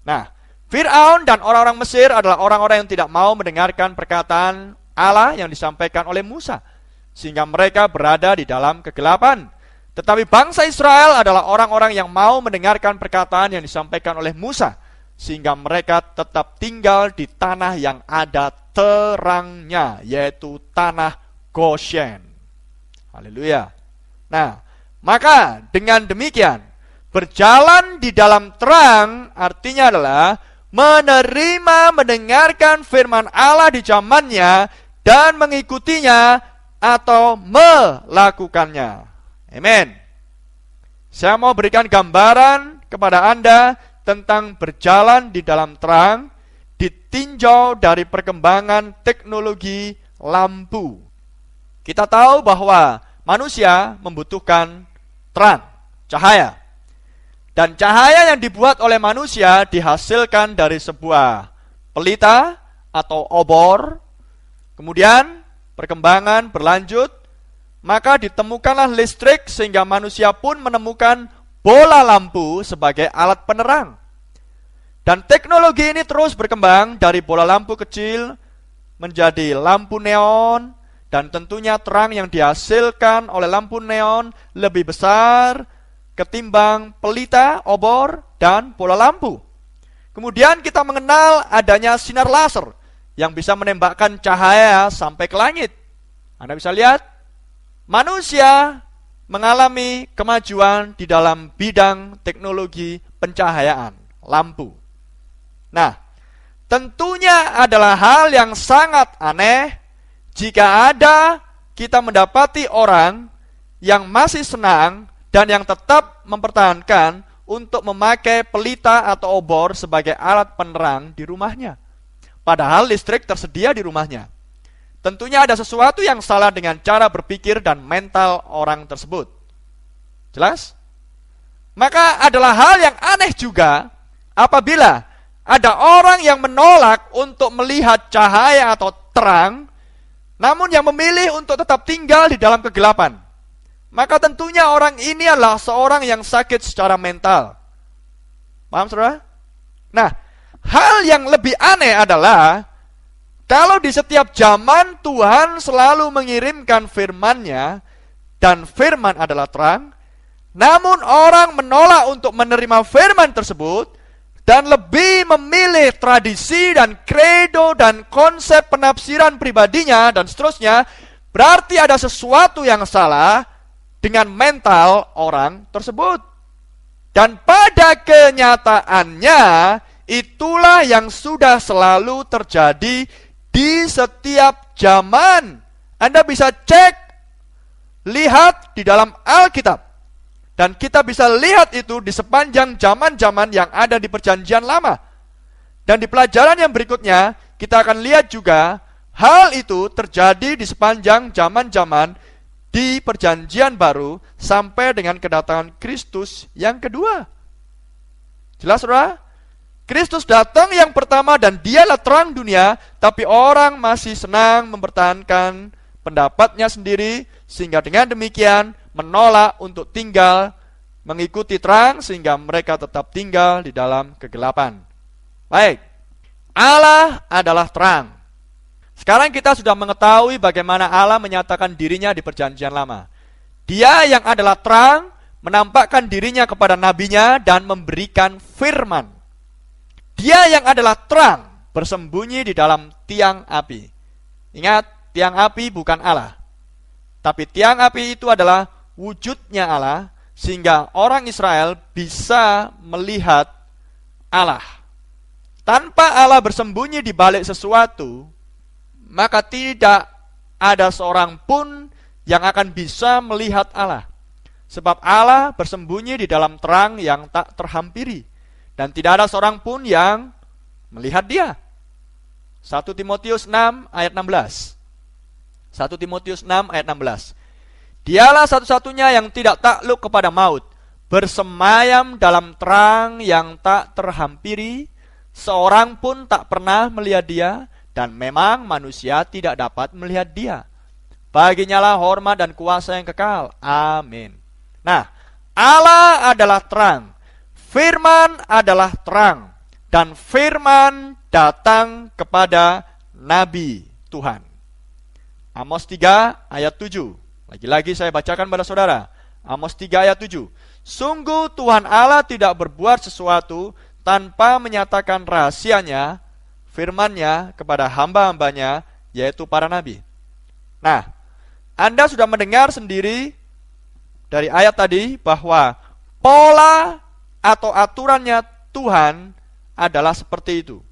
Nah, Fir'aun dan orang-orang Mesir adalah orang-orang yang tidak mau mendengarkan perkataan Allah yang disampaikan oleh Musa, sehingga mereka berada di dalam kegelapan. Tetapi bangsa Israel adalah orang-orang yang mau mendengarkan perkataan yang disampaikan oleh Musa, sehingga mereka tetap tinggal di tanah yang ada terangnya, yaitu tanah Goshen. Haleluya. Nah, maka dengan demikian, berjalan di dalam terang artinya adalah menerima, mendengarkan firman Allah di zamannya dan mengikutinya atau melakukannya. Amin. Saya mau berikan gambaran kepada Anda tentang berjalan di dalam terang ditinjau dari perkembangan teknologi lampu. Kita tahu bahwa manusia membutuhkan terang, cahaya. Dan cahaya yang dibuat oleh manusia dihasilkan dari sebuah pelita atau obor. Kemudian perkembangan berlanjut, maka ditemukanlah listrik sehingga manusia pun menemukan bola lampu sebagai alat penerang. Dan teknologi ini terus berkembang dari bola lampu kecil menjadi lampu neon, dan tentunya terang yang dihasilkan oleh lampu neon lebih besar ketimbang pelita, obor, dan bola lampu. Kemudian kita mengenal adanya sinar laser yang bisa menembakkan cahaya sampai ke langit. Anda bisa lihat, manusia mengalami kemajuan di dalam bidang teknologi pencahayaan, lampu. Nah, tentunya adalah hal yang sangat aneh jika ada kita mendapati orang yang masih senang dan yang tetap mempertahankan untuk memakai pelita atau obor sebagai alat penerang di rumahnya. Padahal listrik tersedia di rumahnya. Tentunya ada sesuatu yang salah dengan cara berpikir dan mental orang tersebut. Jelas? Maka adalah hal yang aneh juga apabila ada orang yang menolak untuk melihat cahaya atau terang namun yang memilih untuk tetap tinggal di dalam kegelapan, maka tentunya orang ini adalah seorang yang sakit secara mental. Paham, saudara? Nah, hal yang lebih aneh adalah kalau di setiap zaman Tuhan selalu mengirimkan firman-Nya dan firman adalah terang, namun orang menolak untuk menerima firman tersebut dan lebih memilih tradisi dan kredo dan konsep penafsiran pribadinya dan seterusnya, berarti ada sesuatu yang salah dengan mental orang tersebut. Dan pada kenyataannya, itulah yang sudah selalu terjadi di setiap zaman. Anda bisa cek, lihat di dalam Alkitab. Dan kita bisa lihat itu di sepanjang zaman-zaman yang ada di Perjanjian Lama. Dan di pelajaran yang berikutnya, kita akan lihat juga hal itu terjadi di sepanjang zaman-zaman di Perjanjian Baru sampai dengan kedatangan Kristus yang kedua. Jelas, saudara? Kristus datang yang pertama dan dialah terang dunia, tapi orang masih senang mempertahankan pendapatnya sendiri, sehingga dengan demikian menolak untuk tinggal mengikuti terang, sehingga mereka tetap tinggal di dalam kegelapan. Baik, Allah adalah terang. Sekarang kita sudah mengetahui bagaimana Allah menyatakan dirinya di Perjanjian Lama. Dia yang adalah terang menampakkan dirinya kepada nabinya dan memberikan firman. Dia yang adalah terang bersembunyi di dalam tiang api. Ingat, tiang api bukan Allah. Tapi tiang api itu adalah wujudnya Allah, sehingga orang Israel bisa melihat Allah. Tanpa Allah bersembunyi di balik sesuatu, maka tidak ada seorang pun yang akan bisa melihat Allah. Sebab Allah bersembunyi di dalam terang yang tak terhampiri, dan tidak ada seorang pun yang melihat Dia. 1 Timotius 6 ayat 16. 1 Timotius 6 ayat 16. Dialah satu-satunya yang tidak takluk kepada maut, bersemayam dalam terang yang tak terhampiri, seorang pun tak pernah melihat Dia, dan memang manusia tidak dapat melihat Dia. Baginya lah hormat dan kuasa yang kekal. Amin. Nah, Allah adalah terang, firman adalah terang, dan firman datang kepada Nabi Tuhan. Amos 3 ayat 7. Lagi-lagi saya bacakan pada saudara. Amos 3 ayat 7. Sungguh Tuhan Allah tidak berbuat sesuatu tanpa menyatakan rahasianya, firman-Nya kepada hamba-hambanya, yaitu para nabi. Nah, Anda sudah mendengar sendiri dari ayat tadi bahwa pola atau aturannya Tuhan adalah seperti itu.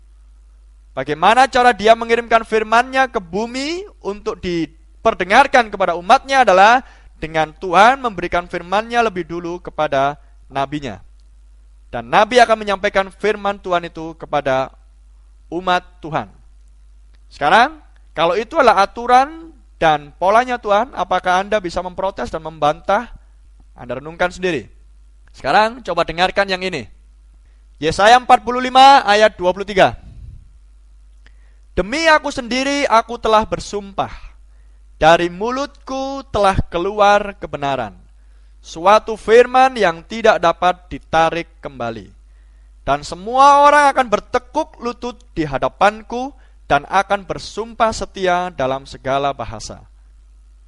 Bagaimana cara Dia mengirimkan firman-Nya ke bumi untuk diperdengarkan kepada umat-Nya adalah dengan Tuhan memberikan firman-Nya lebih dulu kepada nabinya. Dan nabi akan menyampaikan firman Tuhan itu kepada umat Tuhan. Sekarang, kalau itu adalah aturan dan polanya Tuhan, apakah Anda bisa memprotes dan membantah? Anda renungkan sendiri. Sekarang, coba dengarkan yang ini. Yesaya 45 ayat 23. Demi aku sendiri, aku telah bersumpah. Dari mulutku telah keluar kebenaran. Suatu firman yang tidak dapat ditarik kembali. Dan semua orang akan bertekuk lutut di hadapanku dan akan bersumpah setia dalam segala bahasa.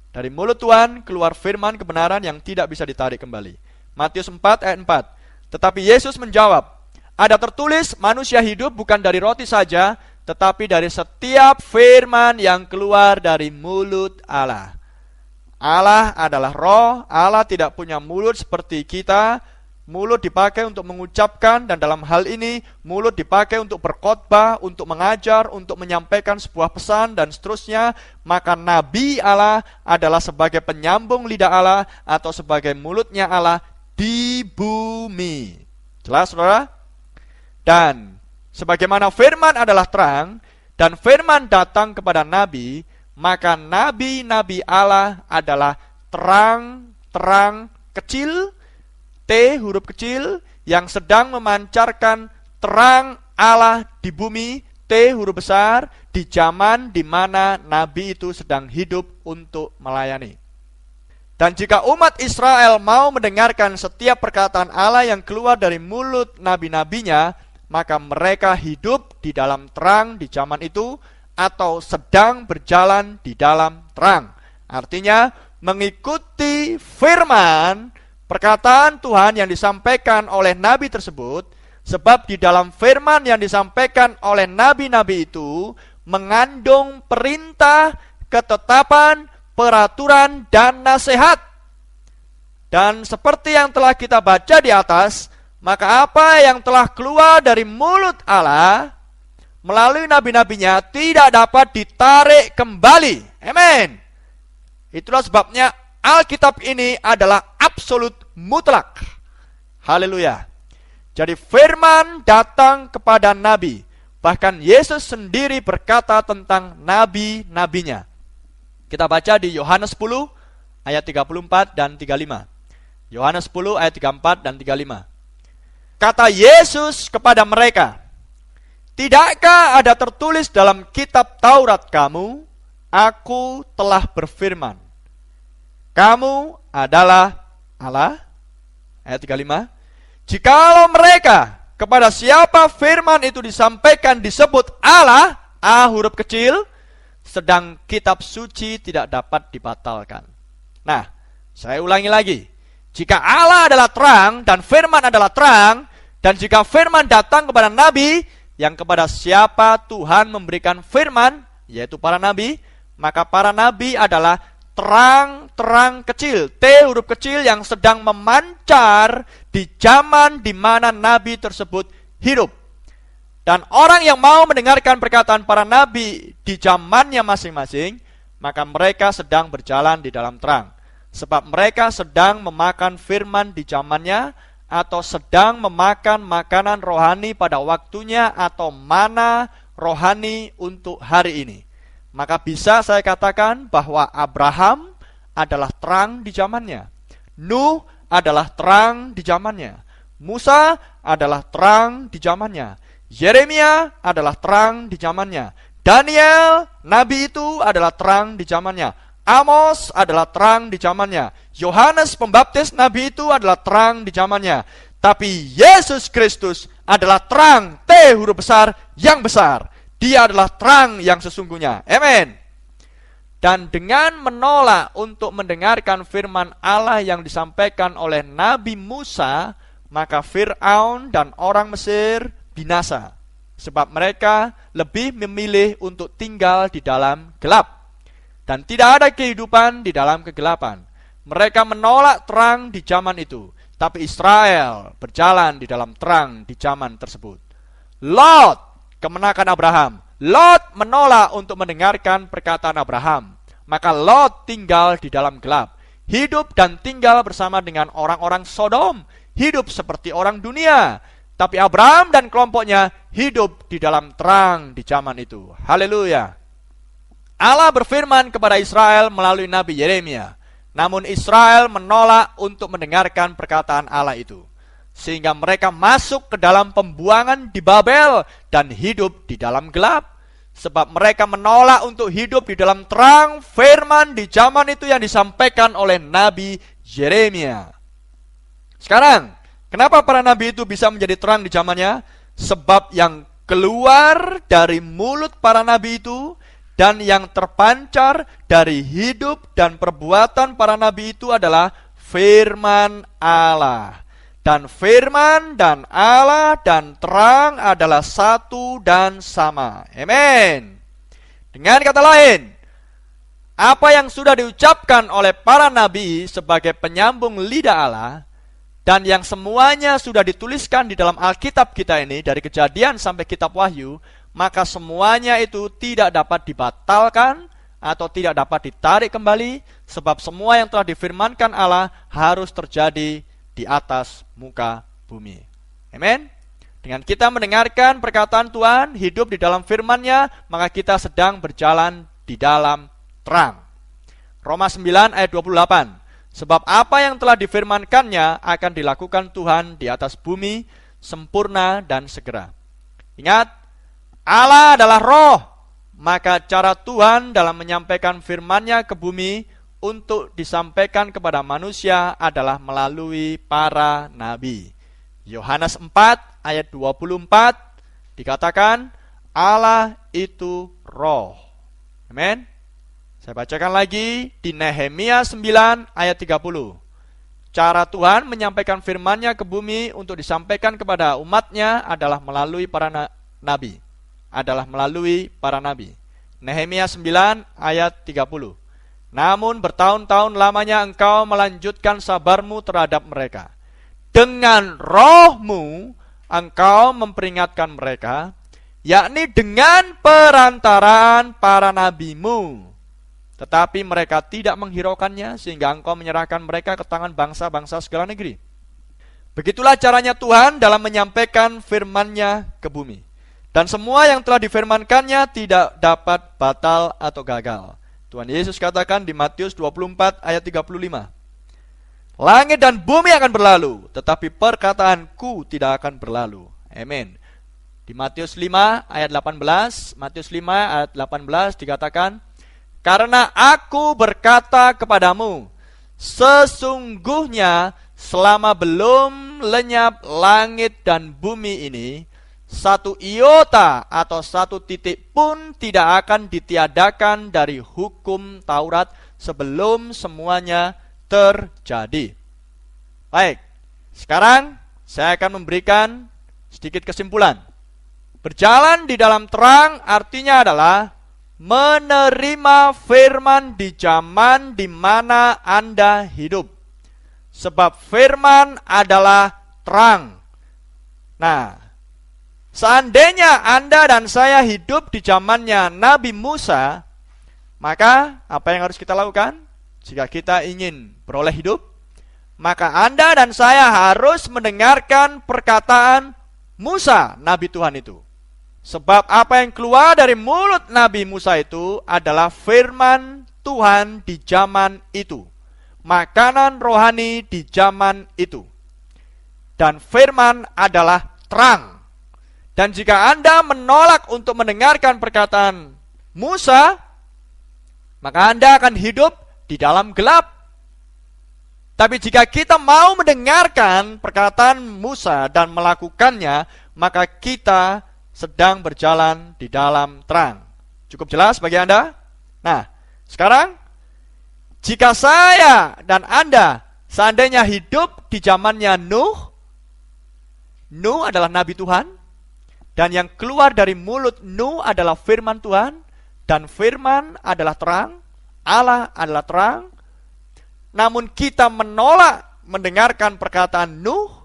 Dari mulut Tuhan keluar firman kebenaran yang tidak bisa ditarik kembali. Matius 4 ayat 4. Tetapi Yesus menjawab, ada tertulis manusia hidup bukan dari roti saja, tetapi dari setiap firman yang keluar dari mulut Allah. Allah adalah roh, Allah tidak punya mulut seperti kita. Mulut dipakai untuk mengucapkan, dan dalam hal ini mulut dipakai untuk berkhotbah, untuk mengajar, untuk menyampaikan sebuah pesan dan seterusnya. Maka nabi Allah adalah sebagai penyambung lidah Allah atau sebagai mulutnya Allah di bumi. Jelas, saudara? Dan sebagaimana firman adalah terang dan firman datang kepada nabi, maka nabi-nabi Allah adalah terang kecil, T huruf kecil, yang sedang memancarkan terang Allah di bumi T huruf besar, di zaman di mana nabi itu sedang hidup untuk melayani. Dan jika umat Israel mau mendengarkan setiap perkataan Allah yang keluar dari mulut nabi-nabinya, maka mereka hidup di dalam terang di zaman itu, atau sedang berjalan di dalam terang. Artinya, mengikuti firman perkataan Tuhan yang disampaikan oleh nabi tersebut, sebab di dalam firman yang disampaikan oleh nabi-nabi itu mengandung perintah, ketetapan, peraturan, dan nasihat. Dan seperti yang telah kita baca di atas, maka apa yang telah keluar dari mulut Allah melalui nabi-nabinya tidak dapat ditarik kembali. Amin. Itulah sebabnya Alkitab ini adalah absolut mutlak. Haleluya. Jadi firman datang kepada nabi. Bahkan Yesus sendiri berkata tentang nabi-nabinya. Kita baca di Yohanes 10 ayat 34 dan 35. Yohanes 10 ayat 34 dan 35. Kata Yesus kepada mereka, "Tidakkah ada tertulis dalam kitab Taurat kamu, Aku telah berfirman, kamu adalah Allah?" Ayat 35. "Jikalau mereka kepada siapa firman itu disampaikan disebut Allah, A huruf kecil, sedang kitab suci tidak dapat dibatalkan." Nah, saya ulangi lagi. Jika Allah adalah terang dan firman adalah terang, dan jika firman datang kepada nabi, yang kepada siapa Tuhan memberikan firman, yaitu para nabi, maka para nabi adalah terang-terang kecil, T huruf kecil yang sedang memancar di zaman di mana nabi tersebut hidup. Dan orang yang mau mendengarkan perkataan para nabi di zamannya masing-masing, maka mereka sedang berjalan di dalam terang. Sebab mereka sedang memakan firman di zamannya, atau sedang memakan makanan rohani pada waktunya, atau mana rohani untuk hari ini. Maka bisa saya katakan bahwa Abraham adalah terang di zamannya, Nuh adalah terang di zamannya, Musa adalah terang di zamannya, Yeremia adalah terang di zamannya, Daniel, nabi itu adalah terang di zamannya, Amos adalah terang di zamannya, Yohanes Pembaptis nabi itu adalah terang di zamannya. Tapi Yesus Kristus adalah terang, T huruf besar yang besar. Dia adalah terang yang sesungguhnya. Amin. Dan dengan menolak untuk mendengarkan firman Allah yang disampaikan oleh Nabi Musa, maka Fir'aun dan orang Mesir binasa. Sebab mereka lebih memilih untuk tinggal di dalam gelap. Dan tidak ada kehidupan di dalam kegelapan. Mereka menolak terang di zaman itu. Tapi Israel berjalan di dalam terang di zaman tersebut. Lot, kemenakan Abraham. Lot menolak untuk mendengarkan perkataan Abraham. Maka Lot tinggal di dalam gelap. Hidup dan tinggal bersama dengan orang-orang Sodom. Hidup seperti orang dunia. Tapi Abraham dan kelompoknya hidup di dalam terang di zaman itu. Haleluya. Allah berfirman kepada Israel melalui Nabi Yeremia. Namun Israel menolak untuk mendengarkan perkataan Allah itu. Sehingga mereka masuk ke dalam pembuangan di Babel dan hidup di dalam gelap. Sebab mereka menolak untuk hidup di dalam terang firman di zaman itu yang disampaikan oleh Nabi Yeremia. Sekarang, kenapa para nabi itu bisa menjadi terang di zamannya? Sebab yang keluar dari mulut para nabi itu dan yang terpancar dari hidup dan perbuatan para nabi itu adalah firman Allah. Dan firman dan Allah dan terang adalah satu dan sama. Amin. Dengan kata lain, apa yang sudah diucapkan oleh para nabi sebagai penyambung lidah Allah, dan yang semuanya sudah dituliskan di dalam Alkitab kita ini, dari Kejadian sampai Kitab Wahyu, maka semuanya itu tidak dapat dibatalkan atau tidak dapat ditarik kembali, sebab semua yang telah difirmankan Allah harus terjadi di atas muka bumi. Amin. Dengan kita mendengarkan perkataan Tuhan, hidup di dalam firman-Nya, maka kita sedang berjalan di dalam terang. Roma 9 ayat 28. Sebab apa yang telah difirmankannya akan dilakukan Tuhan di atas bumi, sempurna dan segera. Ingat, Allah adalah roh, maka cara Tuhan dalam menyampaikan firman-Nya ke bumi untuk disampaikan kepada manusia adalah melalui para nabi. Yohanes 4 ayat 24 dikatakan Allah itu roh. Amin. Saya bacakan lagi di Nehemia 9 ayat 30. Cara Tuhan menyampaikan firman-Nya ke bumi untuk disampaikan kepada umat-Nya adalah melalui para nabi. Nehemia 9 ayat 30. Namun bertahun-tahun lamanya engkau melanjutkan sabarmu terhadap mereka. Dengan rohmu engkau memperingatkan mereka, yakni dengan perantaraan para nabimu. Tetapi mereka tidak menghiraukannya, sehingga engkau menyerahkan mereka ke tangan bangsa-bangsa segala negeri. Begitulah caranya Tuhan dalam menyampaikan firman-Nya ke bumi. Dan semua yang telah difirmankannya tidak dapat batal atau gagal. Tuhan Yesus katakan di Matius 24 ayat 35. Langit dan bumi akan berlalu, tetapi perkataanku tidak akan berlalu. Amin. Di Matius 5 ayat 18, dikatakan, karena aku berkata kepadamu, sesungguhnya selama belum lenyap langit dan bumi ini, satu iota atau satu titik pun tidak akan ditiadakan dari hukum Taurat sebelum semuanya terjadi. Baik, sekarang saya akan memberikan sedikit kesimpulan. Berjalan di dalam terang artinya adalah menerima firman di zaman di mana Anda hidup. Sebab firman adalah terang. Nah, seandainya Anda dan saya hidup di zamannya Nabi Musa, maka apa yang harus kita lakukan? Jika kita ingin beroleh hidup, maka Anda dan saya harus mendengarkan perkataan Musa, Nabi Tuhan itu. Sebab apa yang keluar dari mulut Nabi Musa itu adalah firman Tuhan di zaman itu. Makanan rohani di zaman itu. Dan firman adalah terang. Dan jika Anda menolak untuk mendengarkan perkataan Musa, maka Anda akan hidup di dalam gelap. Tapi jika kita mau mendengarkan perkataan Musa dan melakukannya, maka kita sedang berjalan di dalam terang. Cukup jelas bagi Anda? Nah, sekarang jika saya dan Anda seandainya hidup di zamannya Nuh adalah Nabi Tuhan, dan yang keluar dari mulut Nuh adalah firman Tuhan, dan firman adalah terang, Allah adalah terang. Namun kita menolak mendengarkan perkataan Nuh,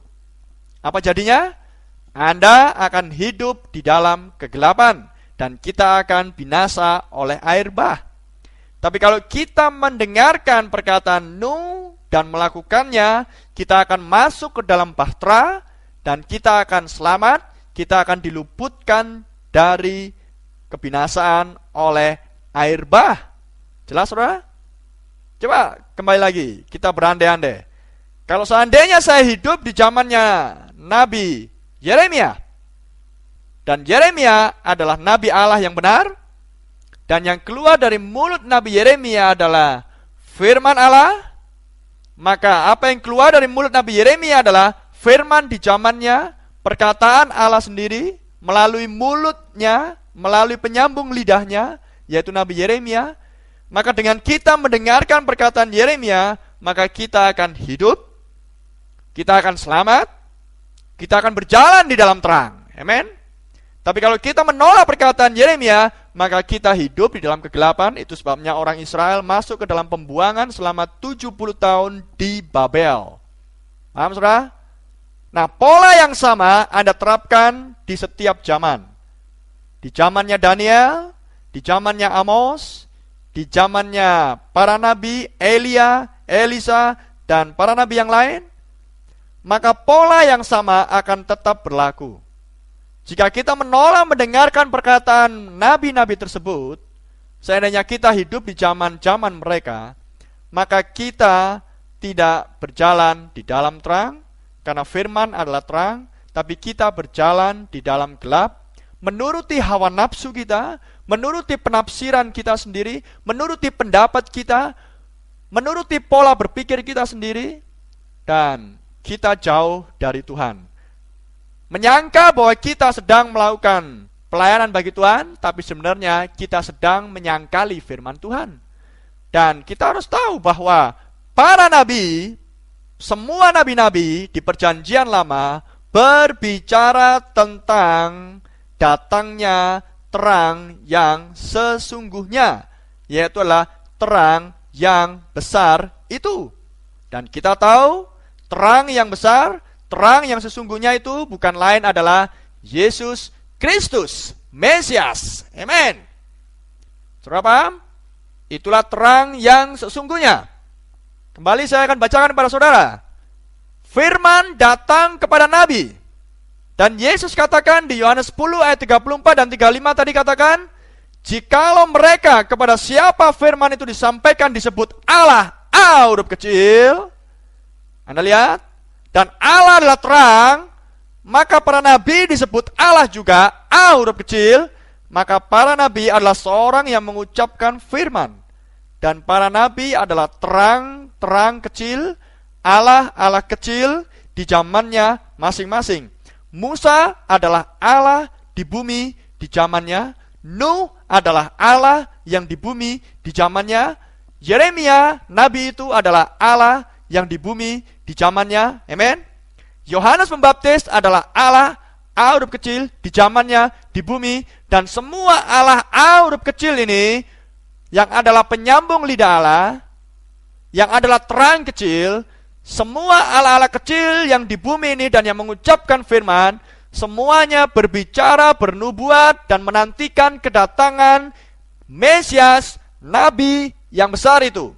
apa jadinya? Anda akan hidup di dalam kegelapan, dan kita akan binasa oleh air bah. Tapi kalau kita mendengarkan perkataan Nuh dan melakukannya, kita akan masuk ke dalam bahtera, dan kita akan selamat, kita akan diluputkan dari kebinasaan oleh air bah. Jelas, saudara? Coba kembali lagi, kita berandai-andai. Kalau seandainya saya hidup di zamannya Nabi Yeremia, dan Yeremia adalah Nabi Allah yang benar, dan yang keluar dari mulut Nabi Yeremia adalah firman Allah, maka apa yang keluar dari mulut Nabi Yeremia adalah firman di zamannya, perkataan Allah sendiri, melalui mulutnya, melalui penyambung lidahnya, yaitu Nabi Yeremia. Maka dengan kita mendengarkan perkataan Yeremia, maka kita akan hidup, kita akan selamat, kita akan berjalan di dalam terang. Amin. Tapi kalau kita menolak perkataan Yeremia, maka kita hidup di dalam kegelapan. Itu sebabnya orang Israel masuk ke dalam pembuangan selama 70 tahun di Babel. Paham, saudara? Nah, pola yang sama Anda terapkan di setiap zaman. Di zamannya Daniel, di zamannya Amos, di zamannya para nabi Elia, Elisa, dan para nabi yang lain, maka pola yang sama akan tetap berlaku. Jika kita menolak mendengarkan perkataan nabi-nabi tersebut, seandainya kita hidup di zaman-zaman mereka, maka kita tidak berjalan di dalam terang, karena firman adalah terang, tapi kita berjalan di dalam gelap, menuruti hawa nafsu kita, menuruti penafsiran kita sendiri, menuruti pendapat kita, menuruti pola berpikir kita sendiri, dan kita jauh dari Tuhan. Menyangka bahwa kita sedang melakukan pelayanan bagi Tuhan, tapi sebenarnya kita sedang menyangkali firman Tuhan. Dan kita harus tahu bahwa para nabi, semua nabi-nabi di perjanjian lama berbicara tentang datangnya terang yang sesungguhnya, yaitu adalah terang yang besar itu. Dan kita tahu terang yang besar, terang yang sesungguhnya itu bukan lain adalah Yesus Kristus, Mesias. Amin. Saudara paham? Itulah terang yang sesungguhnya. Kembali saya akan bacakan kepada saudara. Firman datang kepada nabi. Dan Yesus katakan di Yohanes 10 ayat 34 dan 35 tadi katakan, jikalau mereka kepada siapa firman itu disampaikan disebut Allah, A huruf kecil. Anda lihat? Dan Allah adalah terang, maka para nabi disebut Allah juga, A huruf kecil. Maka para nabi adalah seorang yang mengucapkan firman. Dan para nabi adalah terang kecil, Allah kecil di zamannya masing-masing. Musa adalah Allah di bumi di zamannya. Nuh adalah Allah yang di bumi di zamannya. Yeremia, nabi itu adalah Allah yang di bumi di zamannya. Amen. Yohanes Pembaptis adalah Allah A huruf kecil di zamannya di bumi. Dan semua Allah A huruf kecil ini yang adalah penyambung lidah Allah, yang adalah terang kecil, semua Allah-Allah kecil yang di bumi ini dan yang mengucapkan firman, semuanya berbicara, bernubuat, dan menantikan kedatangan Mesias, Nabi yang besar itu.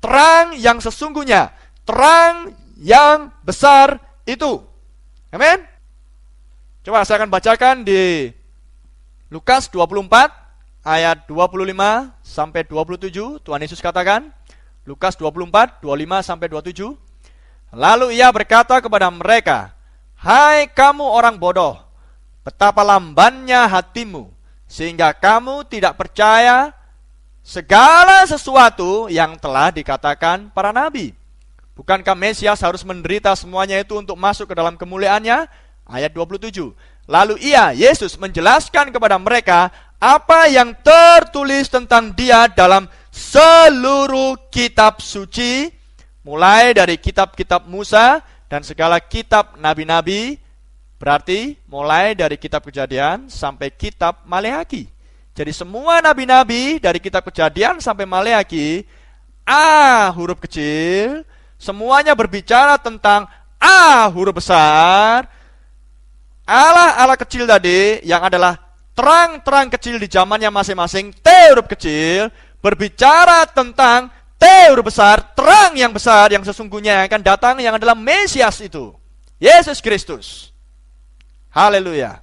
Terang yang sesungguhnya, terang yang besar itu. Amin. Coba saya akan bacakan di Lukas 24 ayat 25 sampai 27. Tuhan Yesus katakan, Lukas 24, 25 sampai 27. Lalu ia berkata kepada mereka, hai kamu orang bodoh, betapa lambannya hatimu, sehingga kamu tidak percaya segala sesuatu yang telah dikatakan para nabi. Bukankah Mesias harus menderita semuanya itu untuk masuk ke dalam kemuliaannya? Ayat 27. Lalu Yesus menjelaskan kepada mereka apa yang tertulis tentang dia dalam seluruh kitab suci, mulai dari kitab-kitab Musa dan segala kitab nabi-nabi, berarti mulai dari kitab Kejadian sampai kitab Maleakhi. Jadi semua nabi-nabi dari kitab Kejadian sampai Maleakhi, A huruf kecil, semuanya berbicara tentang A huruf besar. Allah kecil tadi yang adalah terang kecil di zamannya masing-masing, T huruf kecil, berbicara tentang T huruf besar, terang yang besar yang sesungguhnya yang akan datang, yang adalah Mesias itu, Yesus Kristus. Haleluya.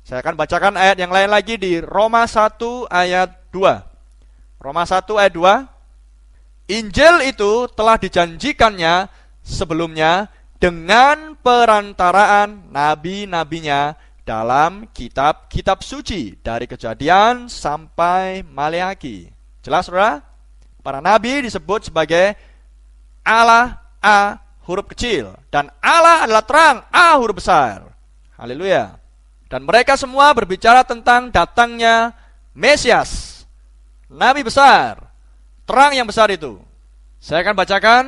Saya akan bacakan ayat yang lain lagi di Roma 1 ayat 2. Roma 1 ayat 2. Injil itu telah dijanjikannya sebelumnya dengan perantaraan nabi-nabinya dalam kitab-kitab suci dari Kejadian sampai Maleakhi. Jelas, saudara? Para nabi disebut sebagai Allah A huruf kecil, dan Allah adalah terang A huruf besar. Haleluya. Dan mereka semua berbicara tentang datangnya Mesias, nabi besar, terang yang besar itu. Saya akan bacakan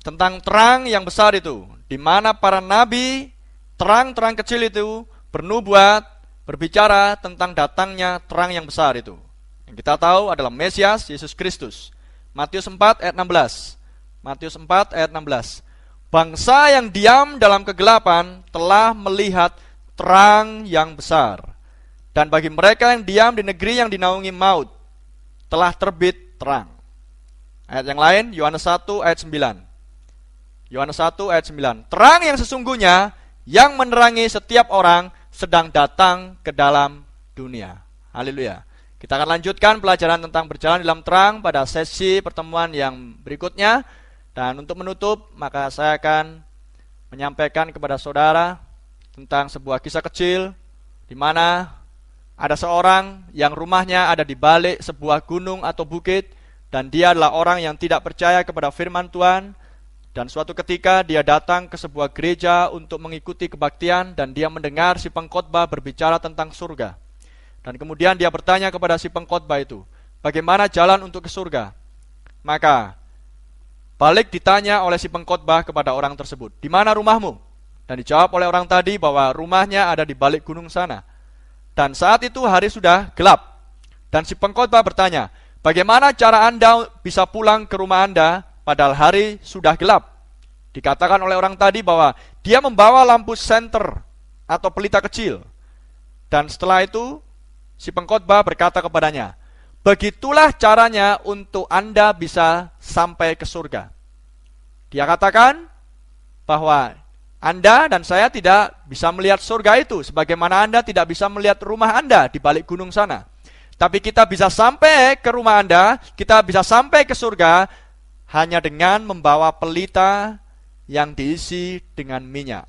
tentang terang yang besar itu, di mana para nabi terang kecil itu bernubuat, berbicara tentang datangnya terang yang besar itu. Yang kita tahu adalah Mesias, Yesus Kristus. Matius 4 ayat 16. Matius 4 ayat 16. Bangsa yang diam dalam kegelapan telah melihat terang yang besar. Dan bagi mereka yang diam di negeri yang dinaungi maut, telah terbit terang. Ayat yang lain, Yohanes 1 ayat 9. Yohanes 1 ayat 9. Terang yang sesungguhnya yang menerangi setiap orang sedang datang ke dalam dunia. Haleluya. Kita akan lanjutkan pelajaran tentang berjalan dalam terang pada sesi pertemuan yang berikutnya. Dan untuk menutup, maka saya akan menyampaikan kepada saudara tentang sebuah kisah kecil di mana ada seorang yang rumahnya ada di balik sebuah gunung atau bukit, dan dia adalah orang yang tidak percaya kepada firman Tuhan. Dan suatu ketika dia datang ke sebuah gereja untuk mengikuti kebaktian, dan dia mendengar si pengkhotbah berbicara tentang surga. Dan kemudian dia bertanya kepada si pengkhotbah itu, bagaimana jalan untuk ke surga? Maka balik ditanya oleh si pengkhotbah kepada orang tersebut, di mana rumahmu? Dan dijawab oleh orang tadi bahwa rumahnya ada di balik gunung sana. Dan saat itu hari sudah gelap. Dan si pengkhotbah bertanya, bagaimana cara Anda bisa pulang ke rumah Anda padahal hari sudah gelap? Dikatakan oleh orang tadi bahwa dia membawa lampu senter atau pelita kecil. Dan setelah itu si pengkhotbah berkata kepadanya, begitulah caranya untuk Anda bisa sampai ke surga. Dia katakan bahwa Anda dan saya tidak bisa melihat surga itu, sebagaimana Anda tidak bisa melihat rumah Anda di balik gunung sana. Tapi kita bisa sampai ke rumah Anda, kita bisa sampai ke surga hanya dengan membawa pelita yang diisi dengan minyak.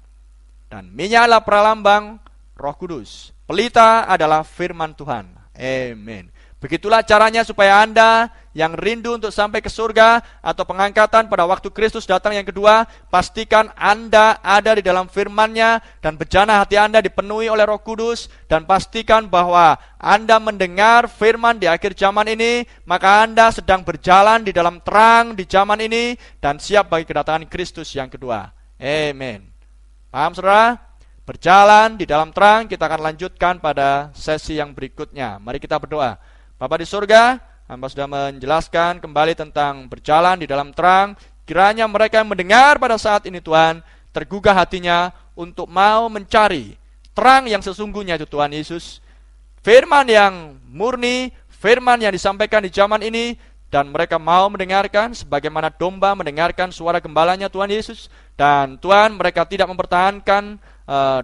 Dan minyak adalah pralambang Roh Kudus. Pelita adalah firman Tuhan. Amin. Begitulah caranya supaya Anda yang rindu untuk sampai ke surga atau pengangkatan pada waktu Kristus datang yang kedua, pastikan Anda ada di dalam firman-Nya dan bejana hati Anda dipenuhi oleh Roh Kudus, dan pastikan bahwa Anda mendengar firman di akhir zaman ini, maka Anda sedang berjalan di dalam terang di zaman ini dan siap bagi kedatangan Kristus yang kedua. Amin. Paham saudara? Berjalan di dalam terang. Kita akan lanjutkan pada sesi yang berikutnya. Mari kita berdoa. Bapa di surga, hamba sudah menjelaskan kembali tentang berjalan di dalam terang. Kiranya mereka yang mendengar pada saat ini Tuhan, tergugah hatinya untuk mau mencari terang yang sesungguhnya itu Tuhan Yesus. Firman yang murni, firman yang disampaikan di zaman ini, dan mereka mau mendengarkan sebagaimana domba mendengarkan suara gembalanya Tuhan Yesus. Dan Tuhan, mereka tidak mempertahankan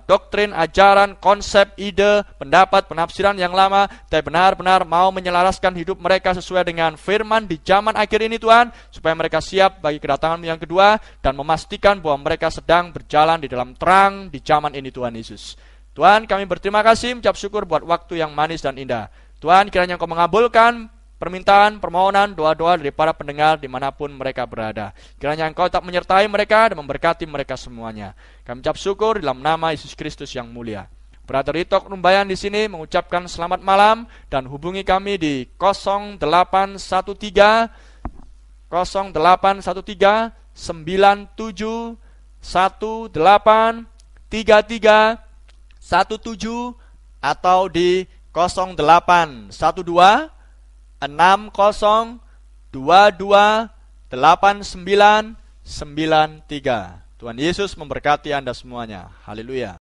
doktrin, ajaran, konsep, ide, pendapat, penafsiran yang lama, tapi benar-benar mau menyelaraskan hidup mereka sesuai dengan firman di zaman akhir ini Tuhan, supaya mereka siap bagi kedatangan yang kedua dan memastikan bahwa mereka sedang berjalan di dalam terang di zaman ini Tuhan Yesus. Tuhan, kami berterima kasih, mengucap syukur buat waktu yang manis dan indah. Tuhan, kiranya Engkau mengabulkan permintaan, permohonan, doa-doa dari para pendengar dimanapun mereka berada. Kiranya Engkau tetap menyertai mereka dan memberkati mereka semuanya. Kami ucap syukur dalam nama Yesus Kristus yang mulia. Brother Ritok Numbayan di sini mengucapkan selamat malam dan hubungi kami di 0813 97 18 33 17 atau di 0812 60228993. Tuhan Yesus memberkati Anda semuanya. Haleluya.